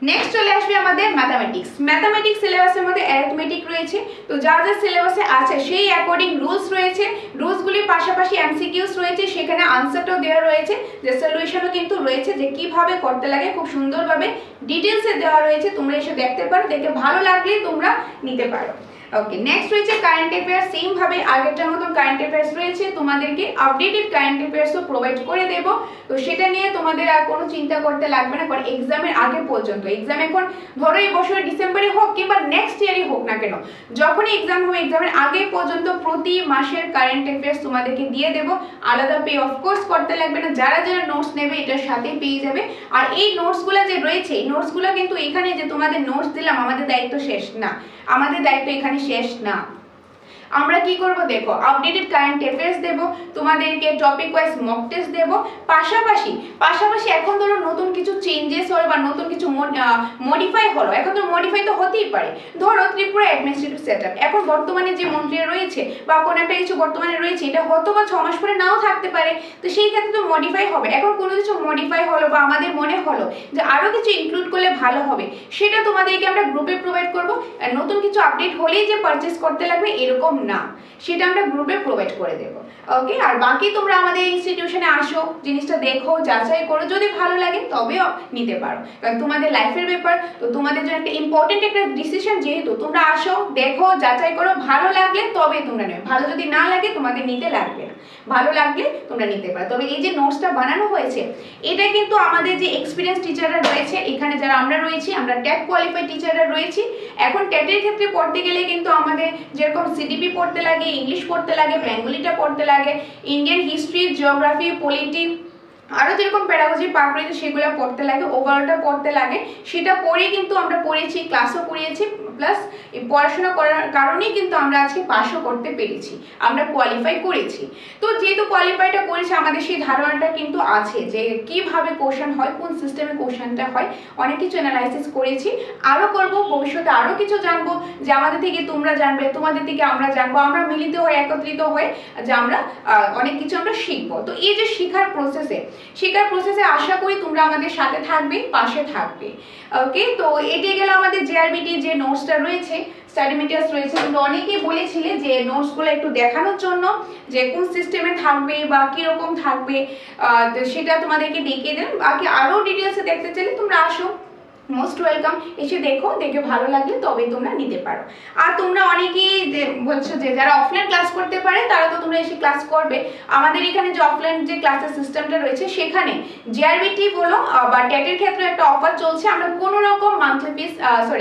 নেক্সট চলে আসবে আমাদের ম্যাথামেটিক্স সিলেবাসের মধ্যে অ্যারিথমেটিক রয়েছে। তো যা যা সিলেবাসে আছে সেই অ্যাকর্ডিং রুলস রয়েছে, রুলসগুলির পাশাপাশি এমসিকিউস রয়েছে, সেখানে আনসারটাও দেওয়া রয়েছে, যে সলিউশনও কিন্তু রয়েছে, যে কিভাবে করতে লাগে খুব সুন্দরভাবে ডিটেলসে দেওয়া রয়েছে। তোমরা এসে দেখতে পারো, দেখে ভালো লাগলে তোমরা নিতে পারো। ওকে, নেক্সট রয়েছে কারেন্ট অ্যাফেয়ার্স। সেম ভাবে আগেরটার মতন কারেন্ট অ্যাফেয়ার্স রয়েছে, তোমাদেরকে আপডেটেড কারেন্ট অ্যাফেয়ার্সও প্রোভাইড করে দেব। তো সেটা নিয়ে তোমাদের আর কোনো চিন্তা করতে লাগবে না, কারণ এক্সামের আগে পর্যন্ত, এক্সাম এখন ধরো এই বছরের ডিসেম্বরে হোক কিংবা নেক্সট ইয়ারই হোক না কেন, যখনই এক্সাম হবে এক্সামের আগে পর্যন্ত প্রতি মাসের কারেন্ট অ্যাফেয়ার্স তোমাদেরকে দিয়ে দেব। আলাদা পে অফকোর্স করতে লাগবে না, যারা যারা নোটস নেবে এটার সাথেই পেয়ে যাবে। আর এই নোটসগুলো যে রয়েছে, এই নোটসগুলো কিন্তু এখানে যে তোমাদের নোটস দিলাম, আমাদের দায়িত্ব শেষ না, আমাদের দায়িত্ব এখানে শেষ না। আমরা কি করব দেখো, আপডেটেড কারেন্ট অ্যাফেয়ার্স দেব, তোমাদেরকে টপিক ওয়াইজ মক টেস্ট দেব, পাশাপাশি এখন ধরো নতুন কিছু চেঞ্জেস হলো বা নতুন কিছু মডিফাই হলো, এখন তো মডিফাই তো হতেই পারে। ধরো ত্রিপুরা অ্যাডমিনিস্ট্রেটিভ সেটআপ এখন বর্তমানে যে মন্ত্রীরা রয়েছে বা কোনো একটা কিছু বর্তমানে রয়েছে, এটা হয়তো বা 6 মাস পরে নাও থাকতে পারে, তো সেই ক্ষেত্রে তো মডিফাই হবে। এখন কোনো কিছু মডিফাই হলো বা আমাদের মনে হলো যে আরো কিছু ইনক্লুড করলে ভালো হবে, সেটা তোমাদেরকে আমরা গ্রুপে প্রোভাইড করব। আর নতুন কিছু আপডেট হলেই যে পারচেজ করতে লাগবে এরকম না, সেটা আমরা গ্রুপে প্রোভাইড করে দেব। ওকে, আর বাকি তোমরা আমাদের ইনস্টিটিউশনে আসো, জিনিসটা দেখো, যাচাই করো, যদি ভালো লাগে তবেও নিতে পারো, কারণ তোমাদের লাইফের ব্যাপার, তো তোমাদের জন্য একটা ইম্পর্টেন্ট একটা ডিসিশন, যেহেতু তোমরা আসো, দেখো, যাচাই করো, ভালো লাগলে তবে তোমরা নেবে, ভালো যদি না লাগে তোমাদের নিতে লাগবে না, ভালো লাগলে তোমরা নিতে পারো। তবে এই যে নোটসটা বানানো হয়েছে, এটা কিন্তু আমাদের যে এক্সপিরিয়েন্স টিচাররা রয়েছে এখানে, যারা আমরা রয়েছি, আমরা ট্যাট কোয়ালিফাইড টিচাররা রয়েছি। এখন ট্যাটের ক্ষেত্রে পড়তে গেলে কিন্তু আমাদের যেরকম সিডিপি পড়তে লাগে, ইংলিশ পড়তে লাগে, বেঙ্গলিটা পড়তে লাগে, ইন্ডিয়ান হিস্ট্রি, জিওগ্রাফি, পলিটি, আরো যেরকম প্যাডাগজি পার্ট রয়েছে সেগুলো পড়তে লাগে, ওভারঅলটা পড়তে লাগে। সেটা পড়ে কিন্তু আমরা পড়েছি, ক্লাসও পড়িয়েছি, প্লাস পড়াশোনা করার কারণেই কিন্তু আমরা আজকে পাসও করতে পেরেছি, আমরা কোয়ালিফাই করেছি। তো যেহেতু কোয়ালিফাইটা করেছি, আমাদের সেই ধারণাটা কিন্তু আছে যে কিভাবে কোশ্চেন হয়, কোন সিস্টেমে কোশ্চেনটা হয়, অনেক কিছু অ্যানালাইসিস করেছি, আরো করব, ভবিষ্যতে আরো কিছু জানবো, যে আমাদের থেকে তোমরা জানবে, তোমাদের থেকে আমরা জানবো, আমরা মিলিত হয়ে একত্রিত হয়ে যে আমরা অনেক কিছু আমরা শিখবো। তো এই যে শেখার প্রসেসে আশা করি তোমরা আমাদের সাথে থাকবে, পাশে থাকবে। ওকে, তো এটি গেল আমাদের জেআরবিটি যে নোটসটা রয়েছে, স্টাডি মেটেরিয়ালস রয়েছে। কিন্তু অনেকেই বলেছিলে যে নোটসগুলো একটু দেখানোর জন্য, যে কোন সিস্টেমে থাকবে বা কিরকম থাকবে, সেটা তোমাদেরকে দেখিয়ে দিলাম। বাকি আরো ডিটেলসে দেখতে চাইলে তোমরা আসো, মোস্ট ওয়েলকাম, এসে দেখো, দেখে ভালো লাগলে তবে তোমরা নিতে পারো। আর তোমরা অনেকেই বলছো যে যারা অফলাইন ক্লাস করতে পারে তারা তো তোমরা এসে ক্লাস করবে। আমাদের এখানে যে অফলাইন যে ক্লাসের সিস্টেমটা রয়েছে, সেখানে জিআরবিটি বলো বা ট্যাটের ক্ষেত্রে একটা অফার চলছে। আমরা কোনো রকম মান্থলি ফিস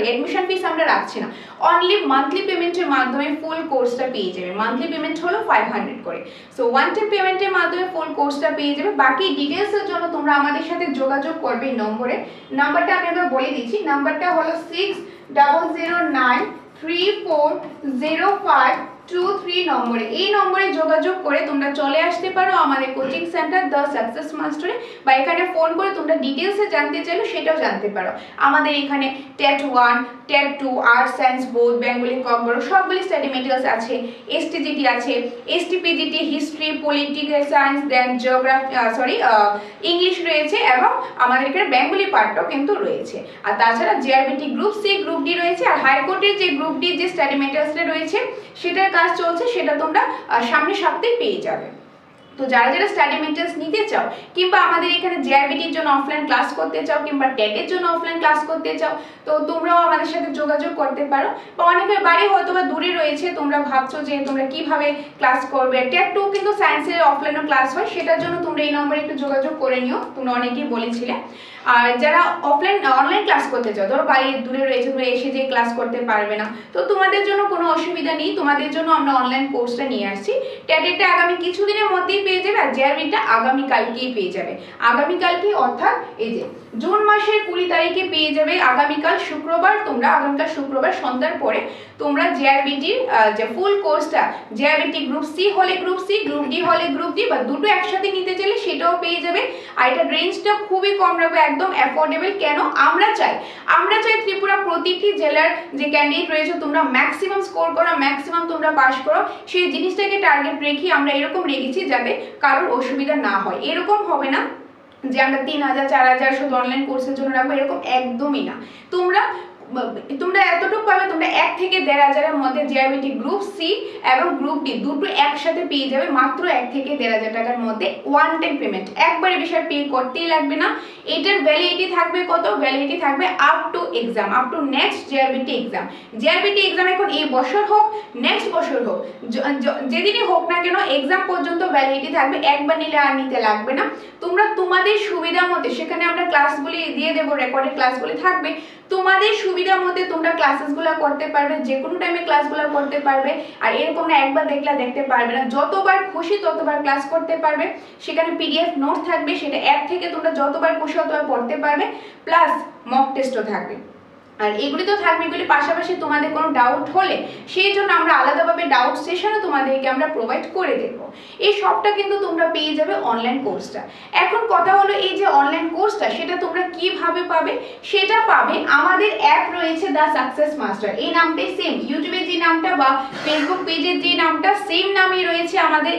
অ্যাডমিশন ফিস আমরা রাখছি না, অনলি মান্থলি পেমেন্টের মাধ্যমে ফুল কোর্সটা পেয়ে যাবে। মান্থলি পেমেন্ট হলো 500 করে, সো ওয়ান টাইম পেমেন্টের মাধ্যমে ফুল কোর্সটা পেয়ে যাবে। বাকি ডিটেলসের জন্য তোমরা আমাদের সাথে যোগাযোগ করবে এই নম্বরে। নাম্বারটা আমি আবার বলে দিচ্ছি, নাম্বারটা হলো 6009340523 নম্বরে। এই নম্বরে যোগাযোগ করে তোমরা চলে আসতে পারো আমাদের কোচিং সেন্টার দ্য সাকসেস মাস্টারে, বা এখানে ফোন করে তোমরা ডিটেলসে জানতে চাইলে সেটাও জানতে পারো। আমাদের এখানে ট্যাট 1, ট্যাট 2, আর্টস সায়েন্স বোথ, বেঙ্গলি কম্বর সবগুলি স্টাডি মেটেরিয়ালস আছে, এসটিজিটি আছে, এসটিপিজিটি, হিস্ট্রি, পলিটিক্যাল সায়েন্স, দেন জিওগ্রাফি ইংলিশ রয়েছে, এবং আমাদের এখানে বেঙ্গলি পার্টও কিন্তু রয়েছে। আর তাছাড়া GRBT group C, group D রয়েছে। আর হাইকোর্টের যে গ্রুপ ডি যে স্টাডি মেটেরিয়ালসটা রয়েছে সেটার কাজ চলছে, সেটা তোমরা সামনের সপ্তাহে পেয়ে যাবে। তো যারা যারা স্টাডি মেটেরিয়ালস নিতে চাও, কিংবা আমাদের এখানে জিআরবিটির জন্য অফলাইন ক্লাস করতে চাও, কিংবা টেটের জন্য অফলাইন ক্লাস করতে চাও, তো তোমরাও আমাদের সাথে যোগাযোগ করতে পারো। বা অনেকের বাড়ি হয়তো বা দূরে রয়েছে, তোমরা ভাবছো যে তোমরা কিভাবে ক্লাস করবে। টেট 2 কিন্তু সায়েন্সের অফলাইনও ক্লাস হয়, সেটার জন্য তোমরা এই নম্বরে একটু যোগাযোগ করে নিও, তোমরা অনেকেই বলেছিলে। আর যারা অনলাইন ক্লাস করতে চাও, ধরো বাড়ি দূরে রয়েছে, তোমরা এসে যে ক্লাস করতে পারবে না, তো তোমাদের জন্য কোনো অসুবিধা নেই, তোমাদের জন্য আমরা অনলাইন কোর্সটা নিয়ে আসছি। টেটেরটা আগামী কিছুদিনের মধ্যেই পেয়ে যাবে, আর জিআরবিটা আগামীকালকেই পেয়ে যাবে। আগামীকালকে অর্থাৎ এই যে জুন মাসের 20 তারিখে পেয়ে যাবে। আগামীকাল শুক্রবার, আগামীকাল শুক্রবার সন্ধ্যার পরে তোমরা জিআরবিটির যে ফুল কোর্সটা, জিআরবিটি গ্রুপ সি হলে গ্রুপ সি, গ্রুপ ডি হলে গ্রুপ ডি, বা দুটো একসাথে নিতে চাইলে সেটাও পেয়ে যাবে। আর এটার রেঞ্জটা খুবই কম রাখবে, একদম অ্যাফোর্ডেবল। কেন? আমরা চাই ত্রিপুরা প্রতিটি জেলার যে ক্যান্ডিডেট রয়েছে তোমরা ম্যাক্সিমাম স্কোর করো, ম্যাক্সিমাম তোমরা পাস করো। সেই জিনিসটাকে টার্গেট রেখে আমরা এরকম রেখেছি যাতে কারোর অসুবিধা না হয়। এরকম হবে না যে আমরা 3000 4000 শুধু অনলাইন কোর্সের জন্য রাখবো, এরকম একদমই না। তোমরা এতটুকু পাবে, তোমরা 1 থেকে 1500 মধ্যে জিআরবিটি গ্রুপ সি এবং গ্রুপ ডি দুটো একসাথে পেয়ে যাবে মাত্র 1 থেকে 1500 টাকার মধ্যে। ওয়ান টাইম পেমেন্ট, একবারে বিষয় পে করতেই লাগবে না। এটার ভ্যালিডিটি থাকবে কত? ভ্যালিডিটি থাকবে up to exam, up to next GRBT exam. GRBT exam এখন এই বছর হোক, নেক্সট বছর হোক, যেদিনই হোক না কেন, এক্সাম পর্যন্ত ভ্যালিডিটি থাকবে। একবার নিলে আর নিতে লাগবে না। তোমরা তোমাদের সুবিধা মতে, সেখানে আমরা ক্লাসগুলি দিয়ে দেবো, রেকর্ডেড ক্লাসগুলি থাকবে, তোমাদের সুবিধা মতে তোমরা ক্লাসেসগুলো করতে পারবে, যে কোনো টাইমে ক্লাসগুলো করতে পারবে। আর এরকম না একবার দেখতে পারবে না, যতবার খুশি ততবার ক্লাস করতে পারবে। সেখানে পিডিএফ নোট থাকবে, সেটা অ্যাপ থেকে তোমরা যতবার খুশি ততবার পড়তে পারবে, প্লাস মক টেস্টও থাকবে। আর এগুলি তো থাকবে, এগুলি পাশাপাশি তোমাদের কোনো ডাউট হলে সেই জন্য আমরা আলাদাভাবে ডাউট সেশনও তোমাদেরকে আমরা প্রোভাইড করে দেবো। এই সবটা কিন্তু তোমরা পেয়ে যাবে অনলাইন কোর্সটা। এখন কথা হলো এই যে অনলাইন কোর্সটা সেটা তোমরা কিভাবে পাবে, সেটা পাবে আমাদের অ্যাপ রয়েছে দ্য সাকসেস মাস্টার। এই নামটাই সেম, ইউটিউবে যে নামটা বা ফেসবুক পেজের যে নামটা সেম নামই রয়েছে আমাদের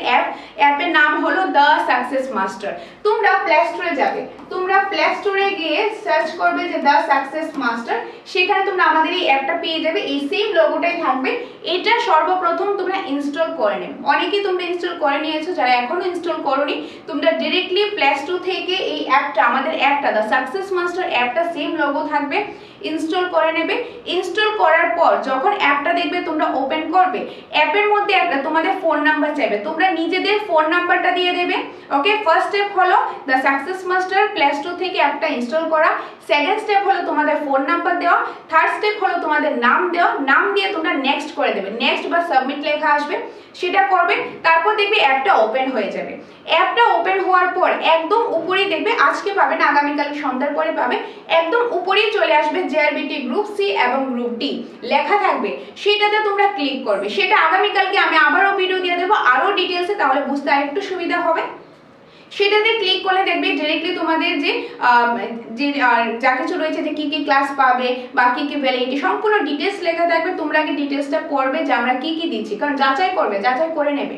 অ্যাপের নাম হলো দ্য সাকসেস মাস্টার। তোমরা প্লে স্টোরে যাবে, তোমরা প্লে স্টোরে গিয়ে সার্চ করবে যে দ্য সাকসেস মাস্টার, সেখানে তোমরা আমাদের এই অ্যাপটা পেয়ে যাবে। এই সেম লোগোটাই থাকবে। এটা সর্বপ্রথম তোমরা ইনস্টল করে নেবে। অনেকেই তোমরা ইনস্টল করে নিয়েছো, যারা এখনো ইনস্টল করোনি তোমরা ডিরেক্টলি প্লে স্টোর থেকে এই অ্যাপটা, আমাদের অ্যাপটা দ্য সাকসেস মাস্টার অ্যাপটা সেম লোগো থাকবে, ইনস্টল করে নেবে। ইনস্টল করার পর যখন অ্যাপটা দেখবে তোমরা ওপেন করবে, অ্যাপের মধ্যে একটা তোমাদের ফোন নাম্বার চাইবে, তোমরা নিজেদের ফোন নাম্বারটা দিয়ে দেবে। ওকে, ফার্স্ট স্টেপ হলো the success master play store থেকে অ্যাপটা ইনস্টল করা, সেকেন্ড স্টেপ হলো তোমাদের ফোন নাম্বার দেওয়া, থার্ড স্টেপ হলো তোমাদের নাম দেওয়া, নাম দিয়ে তোমরা নেক্সট করে দেবে, নেক্সট বা সাবমিট লেখা আসবে সেটা করবে। তারপর দেখবে অ্যাপটা ওপেন হয়ে যাবে। অ্যাপটা ওপেন হওয়ার পর একদম উপরেই দেখবে, আজকে পাবে না আগামীকাল সন্ধ্যার পরে পাবে, একদম উপরেই চলে আসবে জেআরবিটি গ্রুপ সি এবং গ্রুপ ডি লেখা থাকবে, সেটাতে তোমরা ক্লিক করবে। সেটা আগামীকালকে আমি আবারও ভিডিও দিয়ে দেবো আরো ডিটেলসে, তাহলে বুঝতে আরেকটু সুবিধা হবে। সেটাতে ক্লিক করলে দেখবে ডিরেক্টলি তোমাদের যে যা কিছু রয়েছে, যে কি কি ক্লাস পাবে বা কি কি ভ্যালিডিটি সম্পূর্ণ ডিটেলস লেখা থাকবে। তোমরা আগে ডিটেলসটা পড়বে যে আমরা কি কি দিচ্ছি, কারণ যাচাই করবে, যাচাই করে নেবে,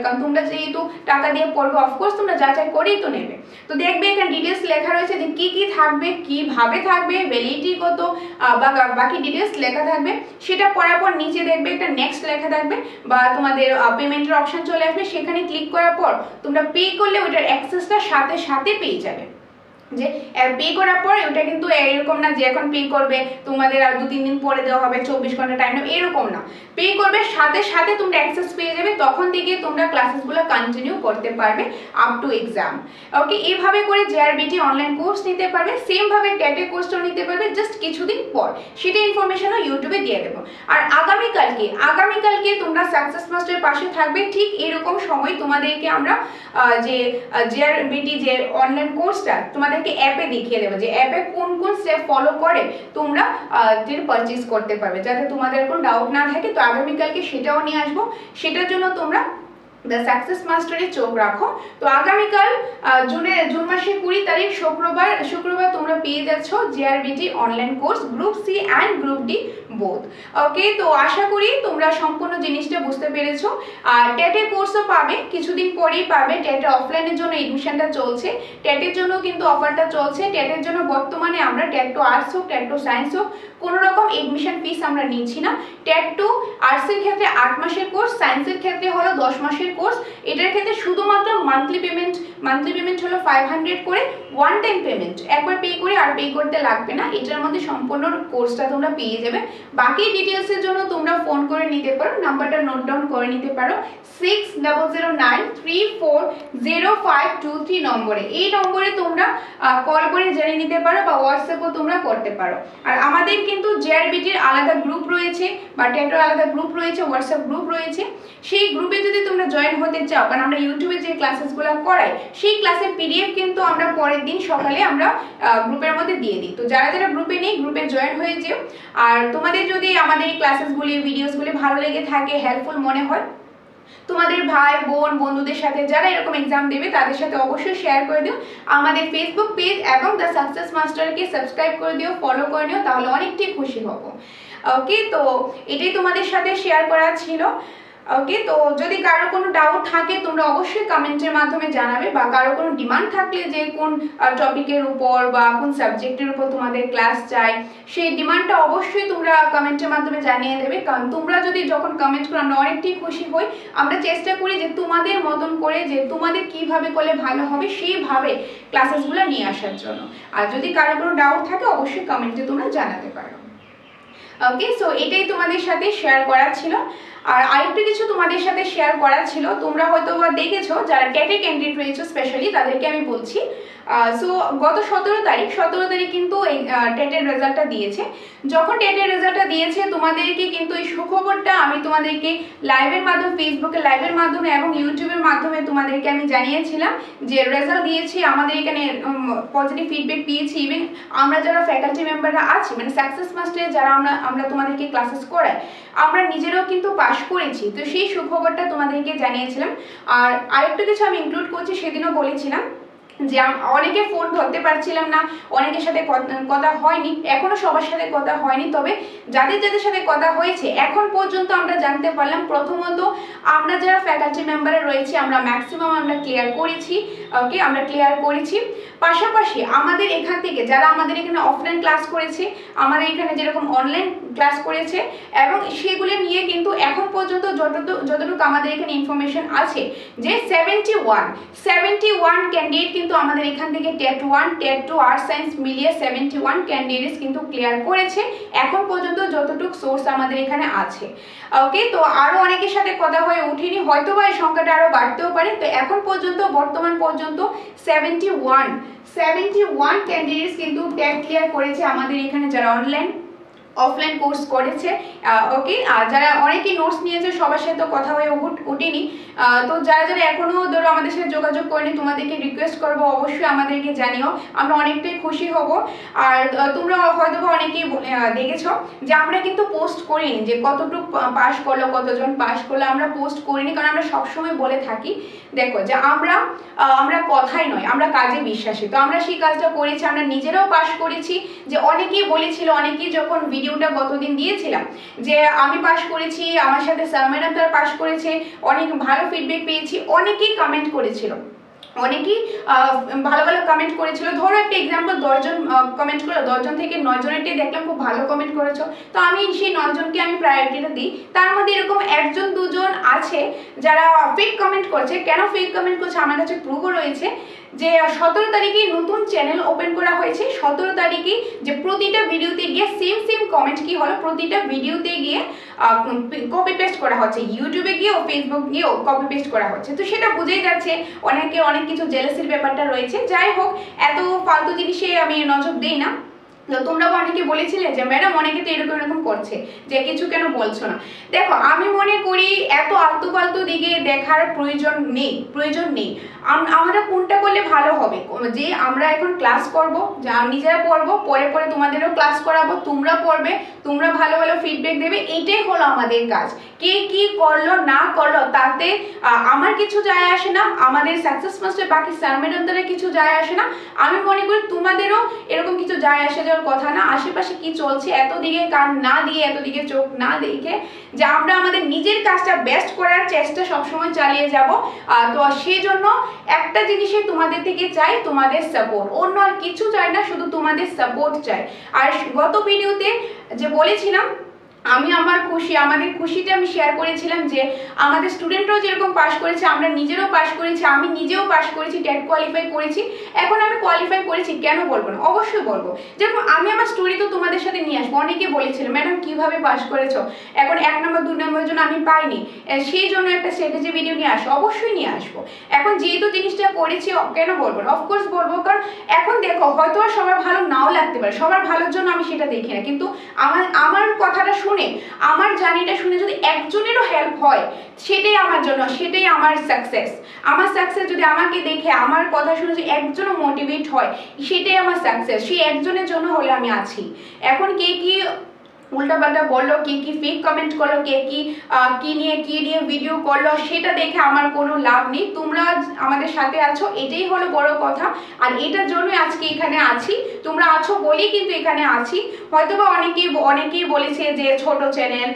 কারণ তোমরা যেহেতু টাকা দিয়ে পড়বে অফকোর্স তোমরা যাচাই করেই তো নেবে। তো দেখবে এখানে ডিটেলস লেখা রয়েছে যে কি কি থাকবে, কিভাবে থাকবে, ভ্যালিডিটি কত বা বাকি ডিটেলস লেখা থাকবে। সেটা পড়ার পর নিচে দেখবে একটা নেক্সট লেখা থাকবে বা তোমাদের পেমেন্টের অপশন চলে আসবে। সেখানে ক্লিক করার পর তোমরা পে করলে ওটার অ্যাক্সেসটা সাথে সাথে পেয়ে যাবে। যে পে করার পর ওটা কিন্তু এরকম না যে এখন পে করবে তোমাদের আর 2-3 দিন পরে দেওয়া হবে, 24 ঘন্টা টাইম নেবে, এরকম না। পে করবে সাথে সাথে তোমরা অ্যাক্সেস পেয়ে যাবে, তখন থেকে তোমরা ক্লাসেসগুলো কন্টিনিউ করতে পারবে আপ টু এক্সাম। ওকে, এইভাবে করে জেআরবিটি অনলাইন কোর্স নিতে পারবে, সেম ভাবে টেটের কোর্সটাও নিতে পারবে জাস্ট কিছুদিন পর। সেটা ইনফরমেশনও ইউটিউবে দিয়ে দেবো। আর আগামীকালকে তোমরা সাকসেস মাস্টারের পাশে থাকবে, ঠিক এরকম সময় তোমাদেরকে আমরা যে জেআরবিটি যে অনলাইন কোর্সটা তোমাদেরকে অ্যাপে দেখিয়ে দেবো, যে অ্যাপে কোন কোন স্টেপ ফলো করে তোমরা পারচেজ করতে পারবে, যাতে তোমাদের কোনো ডাউট না থাকে। তো আগামীকালকে সেটাও নিয়ে আসবো, সেটার জন্য তোমরা দ্য সাকসেস মাস্টারে চোখ রাখো। তো আগামীকাল জুন মাসের 20 তারিখ শুক্রবার তোমরা পেয়ে যাচ্ছ JRBT online course group C and group D both. Okay, তো আশা করি তোমরা সম্পূর্ণ জিনিসটা বুঝতে পেরেছো। আর টেটের কোর্সও পাবে, কিছুদিন পরেই পাবে। টেটের অফলাইনের জন্য এডমিশনটা চলছে, টেটের জন্য কিন্তু অফারটা চলছে। টেটের জন্য বর্তমানে আমরা টেট টু আর্টস হোক, টেট টু সায়েন্স হোক, কোনো রকম এডমিশন ফিস আমরা নিচ্ছি না। টেট টু আর্টসের ক্ষেত্রে 8 মাসের কোর্স, সায়েন্সের ক্ষেত্রে হলো 10 মাসের কোর্স। এটার ক্ষেত্রে শুধুমাত্র মান্থলি পেমেন্ট হলো 500 করে, ওয়ান টাইম পেমেন্ট, একবার পে করে আর পে করতে লাগবে না। এটার মধ্যে সম্পূর্ণ কোর্সটা তোমরা পেয়ে যাবে। বাকি ডিটেলসের জন্য তোমরা ফোন করে নিতে পারো, নাম্বারটা নোট ডাউন করে নিতে পারো 6009340523 নম্বরে। এই নম্বরে তোমরা কল করে জেনে নিতে পারো বা হোয়াটসঅ্যাপও তোমরা করতে পারো। আর আমাদের কিন্তু জেআরবিটির আলাদা গ্রুপ রয়েছে বা টেটের আলাদা গ্রুপ রয়েছে, হোয়াটসঅ্যাপ গ্রুপ রয়েছে। সেই গ্রুপে যদি তোমরা জয়েন হতে চাও, কারণ আমরা ইউটিউবে যে ক্লাসেসগুলো করাই সেই ক্লাসের পিডিএফ কিন্তু আমরা পরের দিন সকালে আমরা গ্রুপের মধ্যে দিয়ে দিই। তো যারা যারা গ্রুপে নেই, গ্রুপে জয়েন হয়ে যেও। আর তোমাদের যদি আমাদের এই ক্লাসেসগুলি, ভিডিওসগুলি ভালো লেগে থাকে, হেল্পফুল মনে হয়, তোমাদের ভাই বোন বন্ধুদের সাথে যারা এরকম এক্সাম দেবে তাদের সাথে অবশ্যই শেয়ার করে দিও। আমাদের ফেসবুক পেজ এবং দ্য সাকসেস মাস্টারকে সাবস্ক্রাইব করে দিও, ফলো করে নিও, তাহলে অনেকটাই খুশি হব। ওকে, তো এটাই তোমাদের সাথে শেয়ার করা ছিল। ওকে, তো যদি কারো কোনো ডাউট থাকে তোমরা অবশ্যই কমেন্টের মাধ্যমে জানাবে, বা কারো কোনো ডিমান্ড থাকলে যে কোন টপিকের উপর বা কোন সাবজেক্টের উপর তোমাদের ক্লাস চাই, সেই ডিমান্ডটা অবশ্যই তোমরা কমেন্টের মাধ্যমে জানিয়ে দেবে। কারণ তোমরা যদি যখন কমেন্ট করো আমরা অনেকটাই খুশি হই। আমরা চেষ্টা করি যে তোমাদের মতন করে, যে তোমাদের কিভাবে করলে ভালো হবে সেইভাবে ক্লাসেসগুলো নিয়ে আসার জন্য। আর যদি কারো কোনো ডাউট থাকে অবশ্যই কমেন্টে তোমরা জানাতে পারো। ওকে, সো এটাই তোমাদের সাথে শেয়ার করা ছিল। আর আরেকটু কিছু তোমাদের সাথে শেয়ার করা ছিল, তোমরা হয়তো দেখেছো যারা টেটে ক্যান্ডিডেট রয়েছে স্পেশালি তাদেরকে আমি বলছি। সো গত 17 তারিখ কিন্তু এই টেটের রেজাল্টটা দিয়েছে। যখন টেটের রেজাল্টটা দিয়েছে তোমাদেরকে কিন্তু এই সুখবরটা আমি তোমাদেরকে লাইভের মাধ্যমে, ফেসবুকে লাইভের মাধ্যমে এবং ইউটিউবের মাধ্যমে তোমাদেরকে আমি জানিয়েছিলাম যে রেজাল্ট দিয়েছি, আমাদের এখানে পজিটিভ ফিডব্যাক পেয়েছি। ইভেন আমরা যারা ফ্যাকাল্টি মেম্বাররা আছি, মানে সাকসেস মাস্টারে যারা আমরা তোমাদেরকে ক্লাসেস করাই, আমরা নিজেরাও কিন্তু পাশ করেছি। তো সেই সুখবরটা তোমাদেরকে জানিয়েছিলাম। আর আরেকটা কিছু আমি ইনক্লুড করছি, সেদিনও বলেছিলাম যে অনেকে ফোন ধরতে পারছিলাম না, অনেকের সাথে কথা হয়নি, এখনো সবার সাথে কথা হয়নি। তবে যাদের যাদের সাথে কথা হয়েছে এখন পর্যন্ত আমরা জানতে পারলাম, প্রথমত আমরা যারা ফ্যাকাল্টি মেম্বারে রয়েছে আমরা ম্যাক্সিমাম আমরা ক্লিয়ার করেছি। ওকে, আমরা ক্লিয়ার করেছি। পাশাপাশি আমাদের এখান থেকে যারা আমাদের এখানে অফলাইন ক্লাস করেছে, আমাদের এখানে যেরকম অনলাইন ক্লাস করেছে, এবং সেগুলো নিয়ে কিন্তু এখন পর্যন্ত যতটুকু আমাদের এখানে ইনফরমেশন আছে যে 71 ক্যান্ডিডেট কিন্তু আমাদের এখান থেকে টেট 1 টেট 2 আর্টস সায়েন্স মিলিয়ে 71 ক্যান্ডিডেটস কিন্তু ক্লিয়ার করেছে এখন পর্যন্ত যতটুকু সোর্স আমাদের এখানে আছে। ওকে, তো আরো অনেকের সাথে কথা হয়ে ওঠেনি, হয়তো বা এই সংখ্যাটা আরো বাড়তেও পারে। তো এখন পর্যন্ত বর্তমান পর্যন্ত 71 ক্যান্ডিডেটস কিন্তু টেট ক্লিয়ার করেছে আমাদের এখানে, যারা অনলাইন অফলাইন কোর্স করেছে। ওকে, আর যারা অনেকে নোটস নিয়েছে সবার সাথে তো কথা হয়ে ওঠেনি। তো যারা যারা এখনো ধরো আমাদের সাথে যোগাযোগ করেনি, তোমাদেরকে রিকোয়েস্ট করবো অবশ্যই আমাদেরকে জানিও, আমরা অনেকটাই খুশি হব। আর তোমরা হয়তো বা অনেকেই দেখেছো যে আমরা কিন্তু পোস্ট করিনি যে কতটুকু পাস করলো, কতজন পাস করলো, আমরা পোস্ট করিনি। কারণ আমরা সবসময় বলে থাকি, দেখো যে আমরা কথাই নয়, আমরা কাজে বিশ্বাসী। তো আমরা সেই কাজটা করেছি, আমরা নিজেরাও পাস করেছি। যে অনেকেই বলেছিল, অনেকেই যখন ভিডিওটা গতদিন দিয়েছিলাম যে আমি পাস করেছি, আমার সাথে স্যার ম্যাডাম তারা পাস করেছে, অনেক ভালো ফিডব্যাক পেয়েছি, অনেকেই কমেন্ট করেছিল, অনেকেই ভালো ভালো কমেন্ট করেছিল। ধরো একটা এক্সাম্পল, 10 জন কমেন্ট করলো, 10 জন থেকে 9 জনেরটাই দেখলাম খুব ভালো কমেন্ট করেছো। তো আমি সেই 9 জনকে আমি প্রায়োরিটিটা দিই। তার মধ্যে এরকম 1 2 জন আছে যারা ফেক কমেন্ট করছে। কেন ফেক কমেন্ট করছে আমার কাছে প্রুফও রয়েছে যে 17 তারিখে নতুন চ্যানেল ওপেন করা হয়েছে। 17 তারিখে যে প্রতিটা ভিডিওতে গিয়ে সেম কমেন্ট কি হলো, প্রতিটা ভিডিওতে গিয়ে কপি পেস্ট করা হচ্ছে, ইউটিউবে গিয়েও ফেসবুক গিয়েও কপি পেস্ট করা হচ্ছে। তো সেটা বুঝেই যাচ্ছে অনেকের অনেক কিছু জেলাসির ব্যাপারটা রয়েছে। যাই হোক, এত ফালতু জিনিসে আমি নজর দিই না। তো তোমরা অনেকে বলেছিলে যে ম্যাডাম অনেকে তো এরকম করছে, যে কিছু কেন বলছো না। দেখো, আমি মনে করি এত আলতু ফালতু দিকে দেখার প্রয়োজন নেই। আমরা কোনটা করলে ভালো হবে, যে আমরা এখন ক্লাস করব, নিজেরা পড়বো, পরে তোমাদেরও ক্লাস করাবো, তোমরা পড়বে, তোমরা ভালো ভালো ফিডব্যাক দেবে, এটাই হলো আমাদের কাজ। কে কি করলো না করলো তাতে আমার কিছু যায় আসে না, আমাদের সাকসেস মাস্টার বাকি স্যার ম্যাডামদের কিছু যায় আসে না। আমি মনে করি তোমাদেরও এরকম কিছু যায় আসে যাওয়ার কথা না। আশেপাশে কি চলছে এত দিকে কান না দিয়ে, এত দিকে চোখ না দেখে, যে আমরা আমাদের নিজের কাজটা বেস্ট করার চেষ্টা সবসময় চালিয়ে যাব। তো সেই জন্য একটা জিনিসই তোমাদের থেকে চাই, তোমাদের সাপোর্ট, অন্য আর কিছু চাই না, শুধু তোমাদের সাপোর্ট চাই। আর গত ভিডিওতে যে বলেছিলাম আমাদের খুশিটা আমি শেয়ার করেছিলাম যে আমাদের স্টুডেন্টরাও যেরকম পাস করেছে, আমরা নিজেরাও পাস করেছি, আমি নিজেও পাস করেছি, টেট কোয়ালিফাই করেছি। এখন আমি কোয়ালিফাই করেছি, কেন বলবো না, অবশ্যই বলবো। যেরকম আমি আমার স্টোরি তো তোমাদের সাথে নিয়ে আসবো। অনেকে বলেছিল ম্যাডাম কিভাবে পাস করেছো, এখন 1 নম্বর 2 নম্বরের জন্য আমি পাইনি, সেই জন্য একটা স্ট্র্যাটেজি ভিডিও নিয়ে আসবো, অবশ্যই নিয়ে আসবো। এখন যেহেতু জিনিসটা করেছি কেন বলবো না, অফকোর্স বলবো। কারণ এখন দেখো হয়তো সবার ভালো নাও লাগতে পারে, সবার ভালোর জন্য আমি সেটা দেখি না, কিন্তু আমার কথাটা শুনে, আমার জার্নিটা শুনে যদি একজনেরও হেল্প হয়, সেটাই আমার জন্য, সেটাই আমার সাকসেস। আমার সাকসেস যদি আমাকে দেখে, আমার কথা শুনে যদি একজনও মোটিভেট হয়, সেটাই আমার সাকসেস। সেই একজনের জন্য হলে আমি আছি। এখন কে কি উল্টাপাল্টা বললো, কে কি ফেক কমেন্ট করলো, কে কি নিয়ে ভিডিও করলো, সেটা দেখে আমার কোনো লাভ নেই। তোমরা আমাদের সাথে আছো, এটাই হলো বড় কথা। আর এটার জন্য আজকে এখানে আছি, তোমরা আছো বলেই কিন্তু এখানে আছি। হয়তোবা অনেকেই বলেছে যে ছোট চ্যানেল,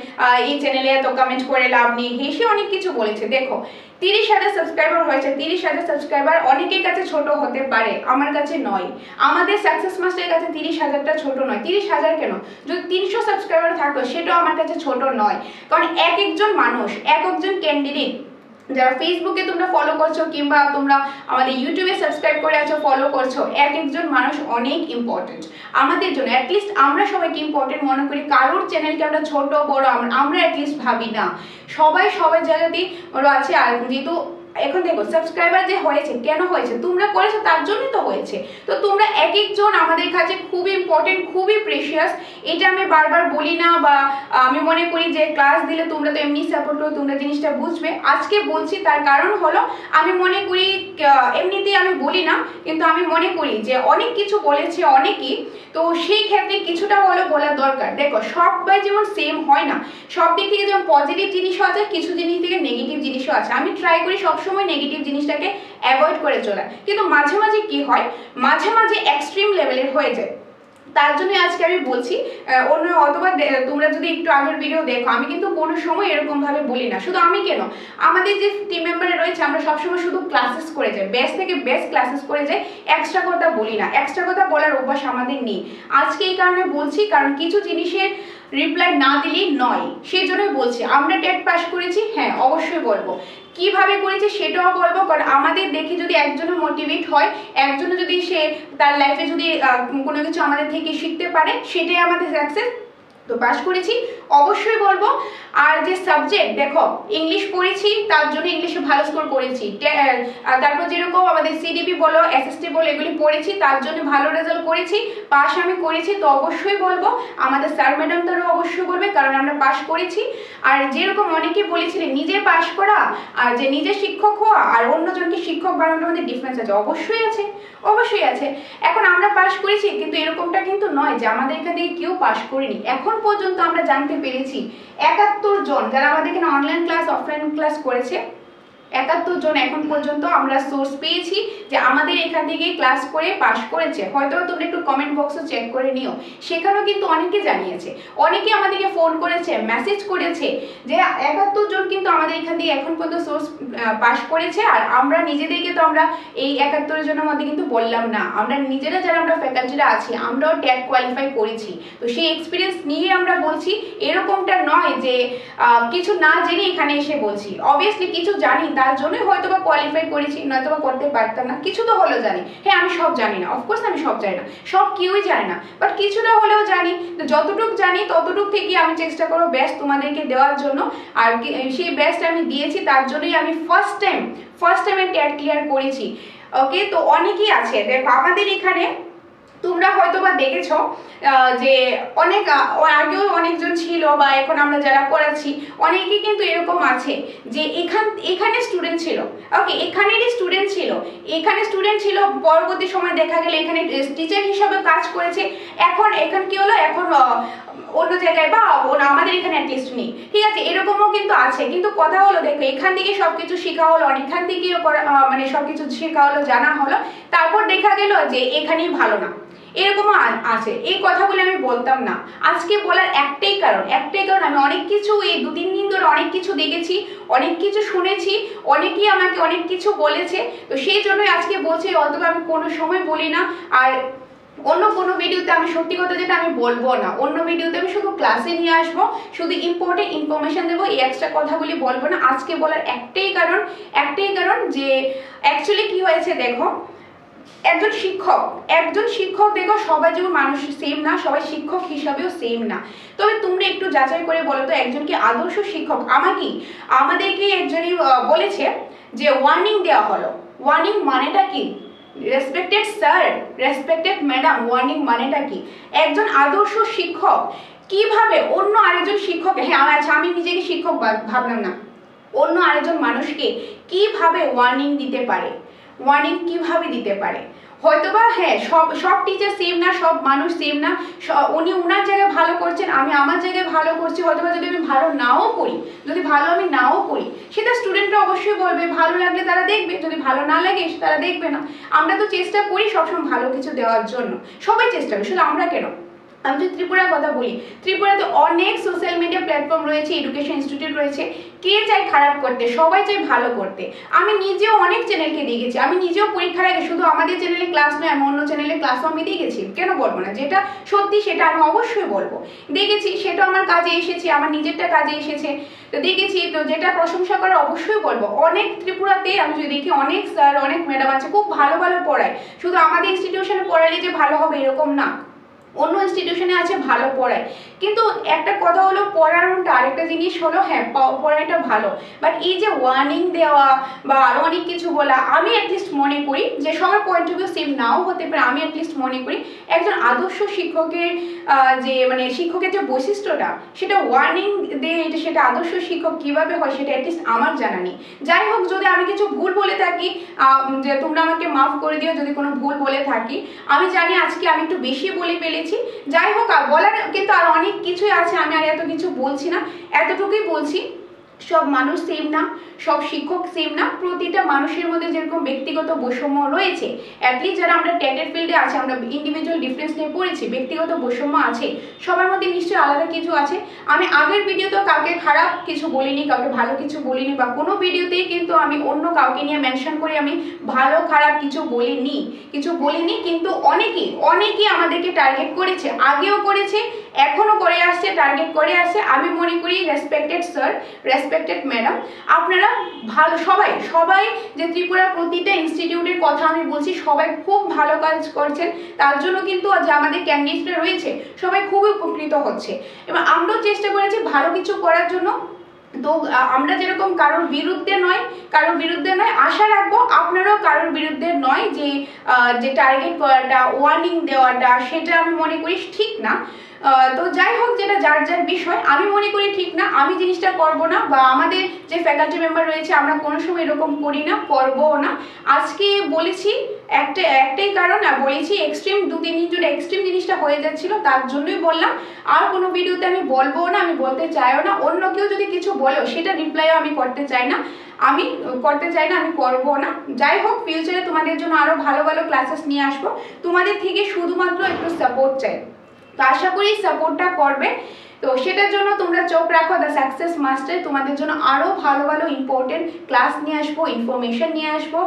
এই চ্যানেলে এত কমেন্ট করে লাভ নেই, হেসে অনেক কিছু বলেছে। দেখো 30,000 সাবস্ক্রাইবার হয়েছে, 30,000 সাবস্ক্রাইবার অনেকের কাছে ছোট হতে পারে, আমার কাছে নয়। আমাদের সাকসেস মাস্টারের কাছে 30,000টা ছোট নয়। 30,000 কেন, যদি 300 সাবস্ক্রাইবার থাকতো সেটাও আমার কাছে ছোট নয়। কারণ একজন মানুষ, একজন ক্যান্ডিডেট যারা ফেসবুকে তোমরা ফলো করছো কিংবা তোমরা আমাদের ইউটিউবে সাবস্ক্রাইব করে আছো, ফলো করছো, এক একজন মানুষ অনেক ইম্পর্টেন্ট আমাদের জন্য। অ্যাটলিস্ট আমরা সবাইকে ইম্পর্টেন্ট মনে করি, কারোর চ্যানেলকে আমরা ছোট বড় আমরা অ্যাটলিস্ট ভাবি না, সবাই সবার জায়গাতেই আছে। আর যেহেতু এখন দেখো সাবস্ক্রাইবার যে হয়েছে, কেন হয়েছে? তোমরা করেছো, তার জন্যই তো হয়েছে। তো তোমরা এক একজন আমাদের কাছে খুবই ইম্পর্টেন্ট, খুবই প্রেশিয়াস। এটা আমি বারবার বলি না, বা আমি মনে করি যে ক্লাস দিলে তোমরা তো এমনি সাপোর্ট করো, তোমরা জিনিসটা বুঝবে। আজকে বলছি তার কারণ হলো আমি মনে করি, এমনিতেই আমি বলি না, কিন্তু আমি মনে করি যে অনেক কিছু বলেছে অনেকেই, তো সেই ক্ষেত্রে কিছুটা হলো বলা দরকার। দেখো সবাই যেমন সেম হয় না, সব দিক থেকে যেমন পজিটিভ জিনিসও আছে, কিছু জিনিস থেকে নেগেটিভ জিনিসও আছে। আমি ট্রাই করি সবসময় নেগেটিভ জিনিসটাকে অ্যাভয়েড করে চলা, কিন্তু মাঝে মাঝে কি হয়, মাঝে মাঝে এক্সট্রিম লেভেলের হয়ে যায়। তার জন্য আজকে আমি বলছি, অন্য অথবা তোমরা যদি একটু আগের ভিডিও দেখো, আমি কিন্তু কোনো সময় এরকম ভাবে বলি না। শুধু আমি কেন, আমাদের যে টিম মেম্বাররা রয়েছে আমরা সবসময় শুধু ক্লাসেস করে যাই, বেস্ট থেকে বেস্ট ক্লাসেস করে যাই, এক্সট্রা কথা বলি না। এক্সট্রা কথা বলার অভ্যাস আমাদের নেই। আজকে এই কারণে বলছি, কারণ কিছু জিনিসের রিপ্লাই না দিলেই নয়, সেই জন্যই বলছি। আমরা টেট পাস করেছি, হ্যাঁ অবশ্যই বলবো, কিভাবে করেছে সেটাও বলবো, কারণ আমাদের দেখে যদি একজনও মোটিভেট হয়, একজনও যদি সে তার লাইফে যদি কোনো কিছু আমাদের থেকে শিখতে পারে, সেটাই আমাদের সাকসেস। তো পাস করেছি অবশ্যই বলবো। আর যে সাবজেক্ট দেখো, ইংলিশ পড়েছি তার জন্য ইংলিশে ভালো স্কোর করেছি, তারপর যেরকম আমাদের সিডিপি বলো, এসএসটি বলো, এগুলি পড়েছি তার জন্য ভালো রেজাল্ট করেছি, পাস আমি করেছি। তো অবশ্যই বলবো, আমাদের স্যার ম্যাডাম তারাও অবশ্যই বলবে, কারণ আমরা পাস করেছি। আর যেরকম অনেকেই বলেছিলেন নিজে পাস করা আর যে নিজে শিক্ষক হওয়া আর অন্যজনকে শিক্ষক বানানোর মধ্যে ডিফারেন্স আছে, অবশ্যই আছে, অবশ্যই আছে। এখন আমরা পাস করেছি, কিন্তু এরকমটা কিন্তু নয় যে আমাদের এখান থেকে কেউ পাস করেনি। এখন পর্যন্ত আমরা জানতে পেরেছি 71 জন যারা আমাদের এখানে অনলাইন ক্লাস অফলাইন ক্লাস করেছে, 71 জন এখন পর্যন্ত আমরা সোর্স পেয়েছি যে আমাদের এখান থেকে ক্লাস করে পাস করেছে। হয়তো তোমরা একটু কমেন্ট বক্সে চেক করে নিও, সেখানেও কিন্তু অনেকে জানিয়েছে, অনেকে আমাদেরকে ফোন করেছে, মেসেজ করেছে যে 71 জন কিন্তু আমাদের এখান থেকে এখন পর্যন্ত সোর্স পাস করেছে। আর আমরা নিজেদেরকে তো আমরা এই 71 জনের মধ্যে কিন্তু বললাম না, আমরা নিজেরা যারা আমরা ফ্যাকাল্টিরা আছি আমরাও ট্যাগ কোয়ালিফাই করেছি। তো সেই এক্সপিরিয়েন্স নিয়ে আমরা বলছি, এরকমটা নয় যে কিছু না জেনে এখানে এসে বলছি। অবভিয়াসলি কিছু জানি, তার জন্যই হয়তো বা কোয়ালিফাই করেছি, নয়তো বা করতে পারতাম না। কিছু তো হলেও জানি, হ্যাঁ আমি সব জানি না, অফকোর্স আমি সব জানি না, সব কেউই জানে না, বাট কিছুটা হলেও জানি। তো যতটুকু জানি ততটুকু থেকে আমি চেষ্টা করবো বেস্ট তোমাদেরকে দেওয়ার জন্য, আর সেই বেস্ট আমি দিয়েছি। তার জন্যই আমি ফার্স্ট টাইম ট্যাট ক্লিয়ার করেছি। ওকে, তো অনেকেই আছে দেখো আমাদের এখানে, তোমরা হয়তো বা দেখেছো যে অনেক আগেও অনেকজন ছিল, বা এখন আমরা যারা করাচ্ছি অনেকে কিন্তু এরকম আছে যে এখানে স্টুডেন্ট ছিল, ওকে এখানেরই স্টুডেন্ট ছিল, এখানে স্টুডেন্ট ছিল, পরবর্তী সময় দেখা গেল এখানে টিচার হিসাবে কাজ করেছে, এখন কি হলো, এখন অন্য জায়গায় বা আমাদের এখানে অ্যাটলিস্ট নেই। ঠিক আছে, এরকমও কিন্তু আছে। কিন্তু কথা হলো দেখো, এখান থেকে সবকিছু শেখা হলো, অনেকখান থেকে মানে সবকিছু শেখা হলো, জানা হলো, তারপর দেখা গেল যে এখানেই ভালো না, এরকমও আছে। এই কথাগুলো আমি বলতাম না, আজকে বলার একটাই কারণ আমি অনেক কিছু এই 2-3 দিন ধরে অনেক কিছু দেখেছি, অনেক কিছু শুনেছি, অনেকেই আমাকে অনেক কিছু বলেছে। তো সেই জন্যই আজকে বলছি, অথবা আমি কোনো সময় বলি না। আর অন্য কোনো ভিডিওতে আমি সত্যি কথা যেটা আমি বলবো না, অন্য ভিডিওতে আমি শুধু ক্লাসে নিয়ে আসবো, শুধু ইম্পর্টেন্ট ইনফরমেশন দেবো, এই এক্সট্রা কথাগুলি বলবো না। আজকে বলার একটাই কারণ যে অ্যাকচুয়ালি কি হয়েছে দেখো, একজন শিক্ষক দেখো, সবাই যেমন মানুষ সেম না, সবাই শিক্ষক হিসাবেও সেম না। তবে তোমরা একটু যাচাই করে বলো তো, একজনকে আদর্শ শিক্ষক আমাদেরকে একজনই বলেছে যে ওয়ার্নিং দেওয়া হলো, ওয়ার্নিং মানেটা কি? Respected sir, respected madam, warning মানেটা কি? একজন আদর্শ শিক্ষক কিভাবে অন্য আরেকজন শিক্ষক, হ্যাঁ আচ্ছা আমি নিজেকে শিক্ষক ভাবলাম না, অন্য আরেকজন মানুষকে কিভাবে ওয়ার্নিং দিতে পারে, ওয়ার্নিং কিভাবে দিতে পারে? হয়তোবা হ্যাঁ সব টিচার সেম না, সব মানুষ সেম না, উনি ওনার জায়গায় ভালো করছেন, আমি আমার জায়গায় ভালো করছি। হয়তোবা যদি আমি ভালো নাও করি, সেটা স্টুডেন্টরা অবশ্যই বলবে, ভালো লাগলে তারা দেখবে, যদি ভালো না লাগে তারা দেখবে না। আমরা তো চেষ্টা করি সবসময় ভালো কিছু দেওয়ার জন্য, সবাই চেষ্টা করি, শুধু আমরা কেন, আমি যদি ত্রিপুরার কথা বলি, ত্রিপুরাতে অনেক সোশ্যাল মিডিয়া প্ল্যাটফর্ম রয়েছে, এডুকেশন ইনস্টিটিউট রয়েছে। কে চায় খারাপ করতে? সবাই চায় ভালো করতে। আমি নিজেও অনেক চ্যানেলকে দেখেছি, আমি নিজেও পরীক্ষার আগে শুধু আমাদের চ্যানেলে ক্লাস নয়, আমি অন্য চ্যানেলে ক্লাসও আমি দেখেছি। কেন বলবো না? যেটা সত্যি সেটা আমি অবশ্যই বলবো। দেখেছি, সেটা আমার কাজে এসেছে, আমার নিজেরটা কাজে এসেছে। তো দেখেছি, তো যেটা প্রশংসা করে অবশ্যই বলবো। অনেক ত্রিপুরাতে আমি যদি দেখি অনেক স্যার, অনেক ম্যাডাম আছে, খুব ভালো ভালো পড়ায়। শুধু আমাদের ইনস্টিটিউশনে পড়ালে যে ভালো হবে এরকম না, অন্য ইনস্টিটিউশনে আছে ভালো পড়ায়। কিন্তু একটা কথা হলো পড়ানোটা, আরেকটা জিনিস হলো হ্যাঁ পড়াটা ভালো, বাট এই যে ওয়ার্নিং দেওয়া বা আরো অনেক কিছু বলা, আমি অ্যাটলিস্ট মনে করি যে সবার পয়েন্ট অফ ভিউ সেম নাও হতে পারে, আমি অ্যাটলিস্ট মনে করি একজন আদর্শ শিক্ষকের যে মানে শিক্ষকের যে বৈশিষ্ট্যটা, সেটা ওয়ার্নিং দিয়ে সেটা আদর্শ শিক্ষক কিভাবে হয় সেটা অ্যাটলিস্ট আমার জানা নেই। যাই হোক, যদি আমি কিছু ভুল বলে থাকি, যে তোমরা আমাকে মাফ করে দিও যদি কোনো ভুল বলে থাকি। আমি জানি আজকে আমি একটু বেশি বলে ফেলেছি। যাই হোক, বলার কিন্তু আর অনেক কিছুই আছে, আমি আর এত কিছু বলছি না, এতটুকুই বলছি। সব মানুষ সেম না, সব শিক্ষক সেম না, প্রতিটা মানুষের মধ্যে যেরকম ব্যক্তিগত বৈষম্য রয়েছে, অ্যাটলিস্ট যারা আমরা ট্যাটের ফিল্ডে আছে, আমরা ইন্ডিভিজুয়াল ডিফারেন্স নিয়ে পড়েছি, ব্যক্তিগত বৈষম্য আছে, সবার মধ্যে নিশ্চয়ই আলাদা কিছু আছে। আমি আগের ভিডিওতেও কাউকে খারাপ কিছু বলিনি, কাউকে ভালো কিছু বলিনি, বা কোনো ভিডিওতেই কিন্তু আমি অন্য কাউকে নিয়ে মেনশন করে আমি ভালো খারাপ কিছু বলিনি। কিন্তু অনেকেই আমাদেরকে টার্গেট করেছে, আগেও করেছে, এখনো করে আসছে, টার্গেট করে আসছে। আমি মনে করি রেসপেক্টেড স্যার, রেসপেক্টেড ম্যাডাম, আপনারা ভালো, সবাই যে ত্রিপুরার প্রতিটা ইনস্টিটিউটের কথা আমি বলছি, সবাই খুব ভালো কাজ করছেন। তার জন্য কিন্তু যে আমাদের ক্যান্ডিডেটরা রয়েছে সবাই খুবই উপকৃত হচ্ছে, এবং আমরাও চেষ্টা করেছি ভালো কিছু করার জন্য। তো আমরা যেরকম কারোর বিরুদ্ধে নয়, আশা রাখবো আপনারাও কারোর বিরুদ্ধে নয়। যে টার্গেট করাটা, ওয়ার্নিং দেওয়াটা, সেটা আমি মনে করি ঠিক না। তো যাই হোক, যেটা যার যার বিষয়, আমি মনে করি ঠিক না, আমি জিনিসটা করবো না, বা আমাদের যে ফ্যাকাল্টি মেম্বার রয়েছে আমরা কোনো সময় এরকম করি না, করবো না। আজকে বলেছি একটাই কারণ, বলেছি এক্সট্রিম 2-3 দিন জন্য এক্সট্রিম জিনিসটা হয়ে যাচ্ছিল, তার জন্যই বললাম। আর কোনো ভিডিওতে আমি বলবো না, আমি বলতে চাইও না। অন্য কেউ যদি কিছু বলো সেটা রিপ্লাইও আমি করতে চাই না, আমি করবো না। যাই হোক, ফিউচারে তোমাদের জন্য আরো ভালো ভালো ক্লাসেস নিয়ে আসবো। তোমাদের থেকে শুধুমাত্র একটু সাপোর্ট চাই, তো আশা করি সাপোর্টটা করবে। তো সেটার জন্য তোমরা চোখ রাখো দ্য সাকসেস মাস্টার, তোমাদের জন্য আরো ভালো ভালো ইম্পর্টেন্ট ক্লাস নিয়ে আসবো, ইনফরমেশন নিয়ে আসবো।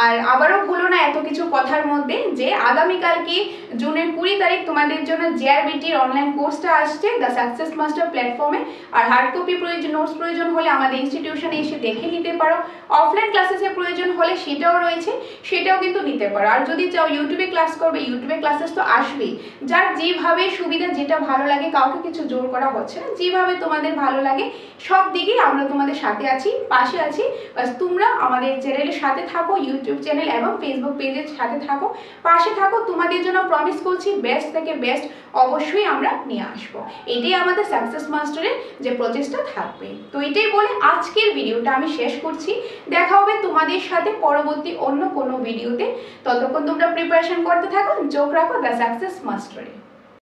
আর আবারও ভুলো না এত কিছু কথার মধ্যে যে আগামীকালকে জুনের 20 তারিখ তোমাদের জন্য জেআরবিটির অনলাইন কোর্সটা আসছে দ্য সাকসেস মাস্টার প্ল্যাটফর্মে। আর হার্ড কপি নোটস প্রয়োজন হলে আমাদের ইনস্টিটিউশনে এসে দেখে নিতে পারো। অফলাইন ক্লাসেসের প্রয়োজন হলে সেটাও রয়েছে, সেটাও কিন্তু নিতে পারো। আর যদি চাও ইউটিউবে ক্লাস করবে, ইউটিউবে ক্লাসেস তো আসবেই। যার যেভাবে সুবিধা, যেটা ভালো লাগে, কাউকে কিছু জোর করা হচ্ছে না, যেভাবে তোমাদের ভালো লাগে সব দিকেই আমরা তোমাদের সাথে আছি, পাশে আছি। বাস তোমরা আমাদের চ্যানেলের সাথে থাকো, ইউটিউব চ্যানেল এবং ফেসবুক পেজের সাথে থাকো, পাশে থাকো। তোমাদের জন্য প্রমিস করছি বেস্ট থেকে বেস্ট অবশ্যই আমরা নিয়ে আসবো। এটাই আমাদের সাকসেস মাস্টারের যে প্রচেষ্টা থাকবে। তো এটাই বলে আজকের ভিডিওটা আমি শেষ করছি। দেখা হবে তোমাদের সাথে পরবর্তী অন্য কোনো ভিডিওতে। ততক্ষণ তোমরা প্রিপারেশন করতে থাকো, চোখ রাখো দ্য সাকসেস মাস্টারে।